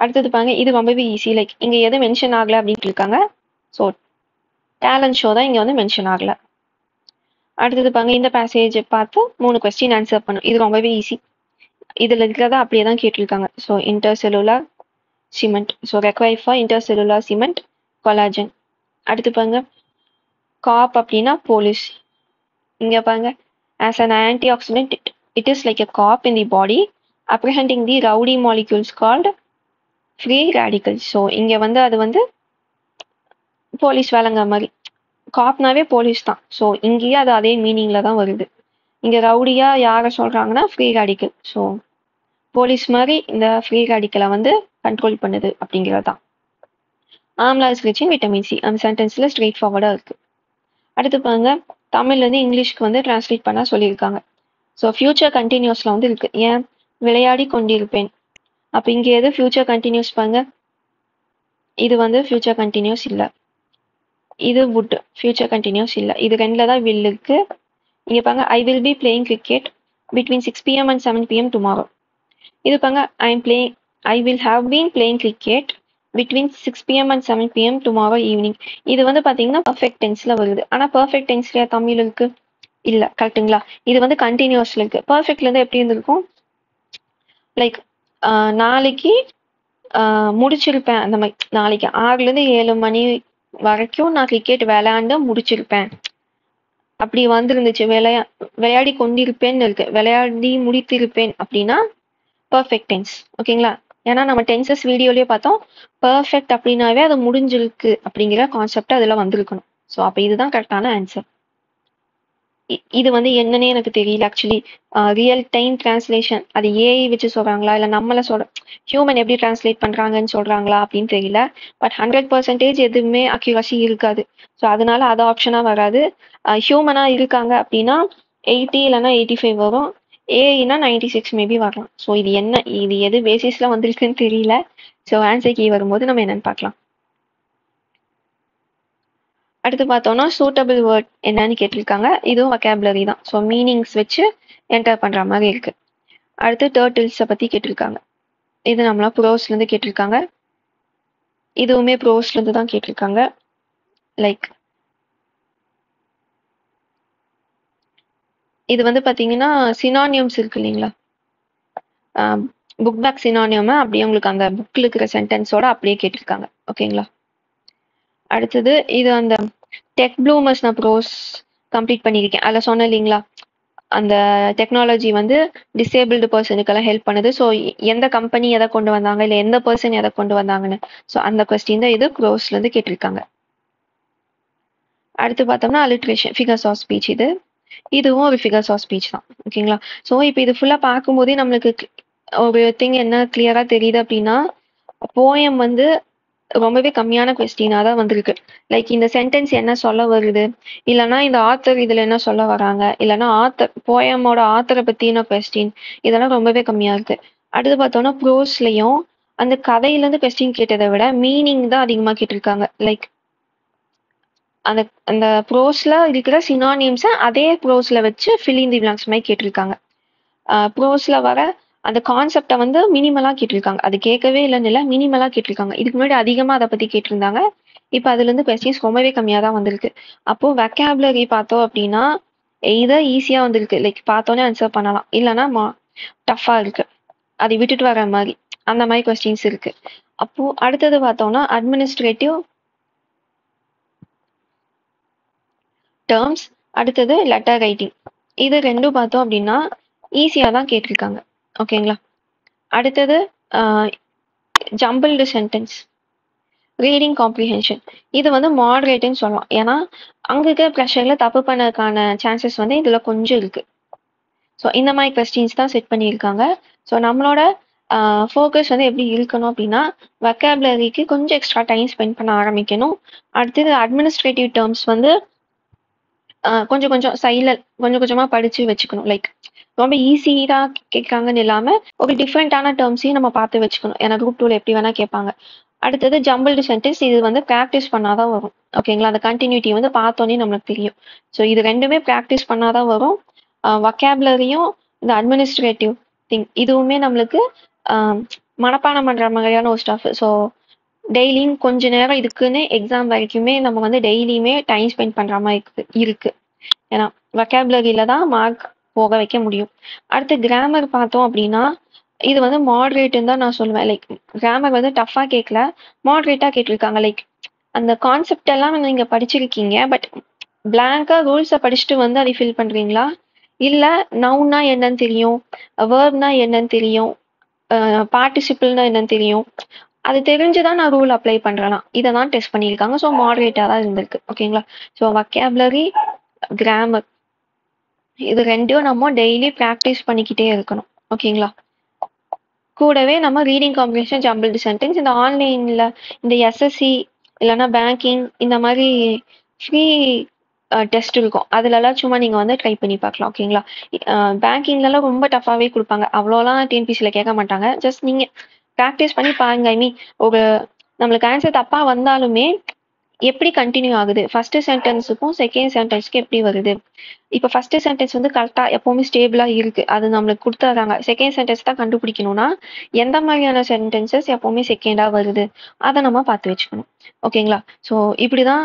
அடுத்தது பாருங்க, இது ரொம்பவே ஈஸி. லைக் இங்க எது மென்ஷன் ஆகல அப்படின்னு இருக்காங்க. ஸோ டேலண்ட் ஷோ தான் இங்க வந்து மென்ஷன் ஆகல. அடுத்தது பாருங்க, இந்த பேசேஜ் பார்த்து 3 கொஸ்டின் ஆன்சர் பண்ணும். இது ரொம்பவே ஈஸி, இதுல இருக்கிறத அப்படியே தான் கேட்டிருக்காங்க. So intercellular cement, so require for intercellular cement collagen. அடுத்து பாருங்க, காப் அப்படின்னா போலீஸ். இங்க பாருங்க, as an antioxidant it is like a cop in the body apprehending the rowdy molecules called free radicals. So இங்க வந்து அது வந்து police வேலைங்கிற மாதிரி. காப்னாவே போலீஸ் தான். ஸோ இங்கேயே அது அதே மீனிங்ல தான் வருது. இங்க ரவுடியா யாரை சொல்றாங்கன்னா ஃப்ரீ ரேடிக்கல். ஸோ போலீஸ் மாதிரி இந்த ஃப்ரீ ரேடிக்கலை வந்து கண்ட்ரோல் பண்ணுது அப்படிங்கிறது தான். Amla is rich in vitamin C, அந்த சென்டென்ஸ்ல ஸ்ட்ரெயிட் ஃபார்வர்டா இருக்கு. அடுத்து பாருங்க, தமிழ்ல இருந்து இங்கிலீஷ்க்கு வந்து டிரான்ஸ்லேட் பண்ண சொல்லியிருக்காங்க. ஸோ ஃபியூச்சர் கண்டினியூஸ்ல வந்து இருக்கு. ஏன் விளையாடி கொண்டிருப்பேன், அப்ப இங்க எது ஃபியூச்சர் கண்டினியூஸ் பாருங்க, இது வந்து ஃபியூச்சர் கண்டினியூஸ் இல்ல. இது வுட் ஃபியூச்சர் கண்டினியூஸ் இல்ல. இது ரெண்டுல தான் வில் இருக்கு. இங்க பாருங்க, I will be playing cricket between 6 PM and 7 PM tomorrow. இது பாருங்க, I will have been playing cricket between 6 PM and 7 PM tomorrow evening. இது வந்து பாத்தீங்கன்னா பர்ஃபெக்ட் டென்ஸ்ல வருது. ஆனா பர்ஃபெக்ட் டென்ஸ்ல தமிழ் இருக்கு இல்ல, கரெக்டுங்களா? இது வந்து கண்டினியூஸ்ல இருக்கு. பர்ஃபெக்ட்ல இருந்து எப்படி இருந்திருக்கும், லைக் நாளைக்கு முடிச்சிருப்பேன் அந்த மாதிரி. நாளைக்கு 6ல இருந்து 7 மணி வரைக்கும் நான் கிரிக்கெட் விளையாண்டு முடிச்சிருப்பேன், அப்படி வந்திருந்துச்சு. விளையாடி கொண்டிருப்பேன்னு இருக்கு, விளையாடி முடித்திருப்பேன் அப்படின்னா பர்ஃபெக்ட் டென்ஸ். ஓகேங்களா? ஏன்னா நம்ம டென்சஸ் வீடியோலயே பார்த்தோம், பர்ஃபெக்ட் அப்படின்னாவே அது முடிஞ்சிருக்கு அப்படிங்கிற கான்செப்ட் அதுல வந்திருக்கணும். ஸோ அப்போ இதுதான் கரெக்டான ஆன்சர். இது வந்து என்னன்னே எனக்கு தெரியல ஆக்சுவலி. ரியல் டைம் டிரான்ஸ்லேஷன் அது ஏஐ வச்சு சொல்றாங்களா இல்லை நம்மள ஹியூமன் எப்படி டிரான்ஸ்லேட் பண்றாங்கன்னு சொல்றாங்களா அப்படின்னு தெரியல. பட் 100% எதுவுமே அக்யூரசி இருக்காது. ஸோ அதனால அது ஆப்ஷனா வராது. ஹியூமனா இருக்காங்க அப்படின்னா 80 இல்லைன்னா 85 வரும். ஏஐனா 96 மேபி வரலாம். ஸோ இது எது பேசிஸ்ல வந்திருக்குன்னு தெரியல. ஸோ ஆன்சர் கீ வரும்போது நம்ம என்னன்னு பார்க்கலாம். அடுத்து பார்த்தோம்னா சூட்டபிள் வேர்ட் என்னன்னு கேட்டிருக்காங்க. இதுவும் வொக்காபுலரி தான். ஸோ மீனிங்ஸ் வச்சு என்டர் பண்ற மாதிரி இருக்கு. அடுத்து டர்ட்டில்ஸை பத்தி கேட்டிருக்காங்க. இது நம்மளா ப்ரோஸ்ல இருந்து கேட்டிருக்காங்க. இதுவுமே ப்ரோஸ்ல இருந்து தான் கேட்டிருக்காங்க. லைக் இது வந்து பாத்தீங்கன்னா சினானியம்ஸ் இருக்கு இல்லைங்களா, புக் பேக் சினானியம் அப்படியே உங்களுக்கு அந்த புக்ல இருக்கிற சென்டென்ஸோட அப்படியே கேட்டிருக்காங்க. ஓகேங்களா? அடுத்தது இது அந்த டெக் ப்ளூமர்ஸ் நான் ப்ரோஸ் கம்ப்ளீட் பண்ணியிருக்கேன். அதில் சொன்னேன் இல்லைங்களா, அந்த டெக்னாலஜி வந்து டிசேபிள்டு பர்சனுக்கெல்லாம் ஹெல்ப் பண்ணுது. ஸோ எந்த கம்பெனி எதை கொண்டு வந்தாங்க, இல்லை எந்த பர்சன் எதை கொண்டு வந்தாங்கன்னு. ஸோ அந்த கொஸ்டின் தான் இது ப்ரோஸ்லேருந்து கேட்டிருக்காங்க. அடுத்து பார்த்தோம்னா அலிட்ரேஷன், ஃபிகர்ஸ் ஆஃப் ஸ்பீச். இதுவும் ஒரு ஃபிகர்ஸ் ஆஃப் ஸ்பீச் தான். ஓகேங்களா? ஸோ இப்போ இது ஃபுல்லாக பார்க்கும்போதே நம்மளுக்கு ஒரு திங் என்ன கிளியராக தெரியுது அப்படின்னா, போயம் வந்து ரொம்பவே கம்மியான கொஸ்டினாக தான் வந்திருக்கு. லைக் இந்த சென்டென்ஸ் என்ன சொல்ல வருது, இல்லைன்னா இந்த ஆத்தர் இதில் என்ன சொல்ல வராங்க, இல்லைன்னா போயமோட ஆத்தரை பற்றின கொஸ்டின், இதெல்லாம் ரொம்பவே கம்மியாக இருக்கு. அடுத்து பார்த்தோம்னா ப்ரோஸ்லையும் அந்த கதையிலேருந்து கொஸ்டின் கேட்டதை விட மீனிங் தான் அதிகமாக கேட்டிருக்காங்க. லைக் அந்த அந்த ப்ரோஸ்ல இருக்கிற சினானியம்ஸை அதே ப்ரோஸ்ல வச்சு ஃபில் இன் தி பிளாங்க்ஸ் மாதிரி கேட்டிருக்காங்க. ப்ரோஸ்ல வர அந்த கான்செப்டை வந்து மினிமலா கேட்டிருக்காங்க. அது கேட்கவே இல்லைன்னு இல்லை, மினிமலா கேட்டிருக்காங்க. இதுக்கு முன்னாடி அதிகமா அதை பத்தி கேட்டிருந்தாங்க. இப்போ அதுல இருந்து கொஸ்டின்ஸ் ரொம்பவே கம்மியா தான் வந்திருக்கு. அப்போ வெக்காபுலரி பார்த்தோம் அப்படின்னா எய்தர் ஈஸியா வந்திருக்கு, லைக் பார்த்தோன்னே ஆன்சர் பண்ணலாம், இல்லைன்னா டஃபா இருக்கு, அதை விட்டுட்டு வர மாதிரி அந்த மாதிரி கொஸ்டின்ஸ் இருக்கு. அப்போ அடுத்தது பார்த்தோம்னா அட்மினிஸ்ட்ரேட்டிவ் டேர்ம்ஸ், அடுத்தது லெட்டர் ரைட்டிங். இது ரெண்டும் பார்த்தோம் அப்படின்னா ஈஸியாக தான் கேட்டிருக்காங்க. ஓகேங்களா? அடுத்தது ஜம்பிள்டு சென்டென்ஸ். ரீடிங் காம்ப்ரிஹென்ஷன் இது வந்து மாடரேட்டுன்னு சொல்லலாம். ஏன்னா அங்க இருக்கிற ப்ரெஷரில் தப்பு பண்ணதுக்கான சான்சஸ் வந்து இதில் கொஞ்சம் இருக்கு. ஸோ இந்த மாதிரி கொஸ்டின்ஸ் தான் செட் பண்ணியிருக்காங்க. ஸோ நம்மளோட ஃபோக்கஸ் வந்து எப்படி இருக்கணும் அப்படின்னா வொக்காபுலரிக்கு கொஞ்சம் எக்ஸ்ட்ரா டைம் ஸ்பெண்ட் பண்ண ஆரம்பிக்கணும். அடுத்தது அட்மினிஸ்ட்ரேட்டிவ் டேர்ம்ஸ் வந்து கொஞ்சம் கொஞ்சம் சைடில் கொஞ்சம் கொஞ்சமாக படித்து வச்சுக்கணும். லைக் ரொம்ப ஈஸியாக கேட்குறாங்கன்னு இல்லாமல் ஒரு டிஃப்ரெண்ட்டான டேர்ம்ஸையும் நம்ம பார்த்து வச்சுக்கணும். ஏன்னா குரூப் 2ல எப்படி வேணால் கேட்பாங்க. அடுத்தது ஜம்பிள்டு சென்டென்ஸ் இது வந்து ப்ராக்டிஸ் பண்ணாதான் வரும். ஓகேங்களா, அந்த கண்டினியூட்டி வந்து பார்த்தோன்னே நம்மளுக்கு தெரியும். ஸோ இது ரெண்டுமே ப்ராக்டிஸ் பண்ணாதான் வரும். வொக்காபுலரியும் இந்த அட்மினிஸ்ட்ரேட்டிவ் திங் இதுவுமே நம்மளுக்கு மனப்பாடம் பண்ணுற மாதிரியான ஒரு ஸ்டாஃப். ஸோ டெய்லியும் கொஞ்ச நேரம் இதுக்குன்னு எக்ஸாம் வரைக்குமே நம்ம வந்து டெய்லியுமே டைம் ஸ்பெண்ட் பண்ணுற மாதிரி இருக்கு. ஏன்னா வொக்காபுலரியில தான் மார்க் போக வைக்க முடியும். அடுத்து கிராமர் பார்த்தோம் அப்படின்னா இது வந்து மாடரேட்டுன்னு தான் நான் சொல்லுவேன். லைக் கிராமர் வந்து டஃப்பாக கேட்கல, மாடரேட்டாக கேட்டிருக்காங்க. லைக் அந்த கான்செப்ட் எல்லாம் நீங்க படிச்சிருக்கீங்க, பட் பிளாங்கா ரூல்ஸை படிச்சுட்டு வந்து அதை ஃபில் பண்றீங்களா, இல்ல நவுன்னா என்னன்னு தெரியும், வேர்ப்னா என்னன்னு தெரியும், பார்ட்டிசிபிள்னா என்னன்னு தெரியும், அது தெரிஞ்சுதான் நான் ரூல் அப்ளை பண்றேனா, இதை தான் டெஸ்ட் பண்ணியிருக்காங்க. ஸோ மாடரேட்டா தான் இருந்திருக்கு. ஓகேங்களா, ஸோ வொக்காபுலரி, கிராமர் இது ரெண்டும் நம்ம டெய்லி ப்ராக்டிஸ் பண்ணிக்கிட்டே இருக்கணும். ஓகேங்களா, கூடவே நம்ம ரீடிங் காம்ப்ரிஹென்ஷன், ஜம்பிள்டு சென்டென்ஸ் இந்த ஆன்லைன்ல இந்த எஸ்எஸ்சி இல்லைன்னா பேங்கிங் இந்த மாதிரி ஃப்ரீ டெஸ்ட் இருக்கும். அதுலலாம் சும்மா நீங்கள் வந்து ட்ரை பண்ணி பார்க்கலாம். ஓகேங்களா, பேங்கிங்லலாம் ரொம்ப டஃபாகவே கொடுப்பாங்க. அவ்வளோலாம் டிஎன்பிசியில் கேட்க மாட்டாங்க. ஜஸ்ட் நீங்கள் ப்ராக்டிஸ் பண்ணி பாருங்க. ஐ மீன் ஒரு நம்மளுக்கு ஆன்சர் தப்பாக வந்தாலுமே எப்படி கண்டினியூ ஆகுது, ஃபர்ஸ்ட் சென்டென்ஸுக்கும் செகண்ட் சென்டென்ஸ்க்கு எப்படி வருது. இப்போ ஃபர்ஸ்ட் சென்டென்ஸ் வந்து கரெக்டாக எப்போவுமே ஸ்டேபிளாக இருக்கு, அது நம்மளுக்கு கொடுத்துட்றாங்க. செகண்ட் சென்டென்ஸ் தான் கண்டுபிடிக்கணும்னா எந்த மாதிரியான சென்டென்சஸ் எப்போவுமே செகண்டாக வருது, அதை நம்ம பார்த்து வச்சுக்கணும். ஓகேங்களா, ஸோ இப்படி தான்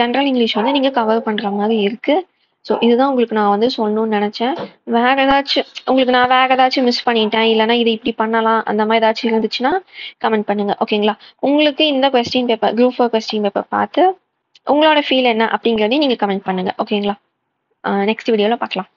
ஜென்ரல் இங்கிலீஷ் வந்து நீங்கள் கவர் பண்ணுற மாதிரி இருக்கு. ஸோ இதுதான் உங்களுக்கு நான் வந்து சொல்லணும்னு நினச்சேன். வேற ஏதாச்சும் உங்களுக்கு நான் வேற ஏதாச்சும் மிஸ் பண்ணிட்டேன், இல்லைன்னா இது இப்படி பண்ணலாம் அந்த மாதிரி ஏதாச்சும் இருந்துச்சுன்னா கமெண்ட் பண்ணுங்க. ஓகேங்களா, உங்களுக்கு இந்த question paper group 4 question paper பார்த்து உங்களோட ஃபீல் என்ன அப்படிங்கிறதையும் நீங்கள் கமெண்ட் பண்ணுங்க. ஓகேங்களா, நெக்ஸ்ட் வீடியோவில் பார்க்கலாம்.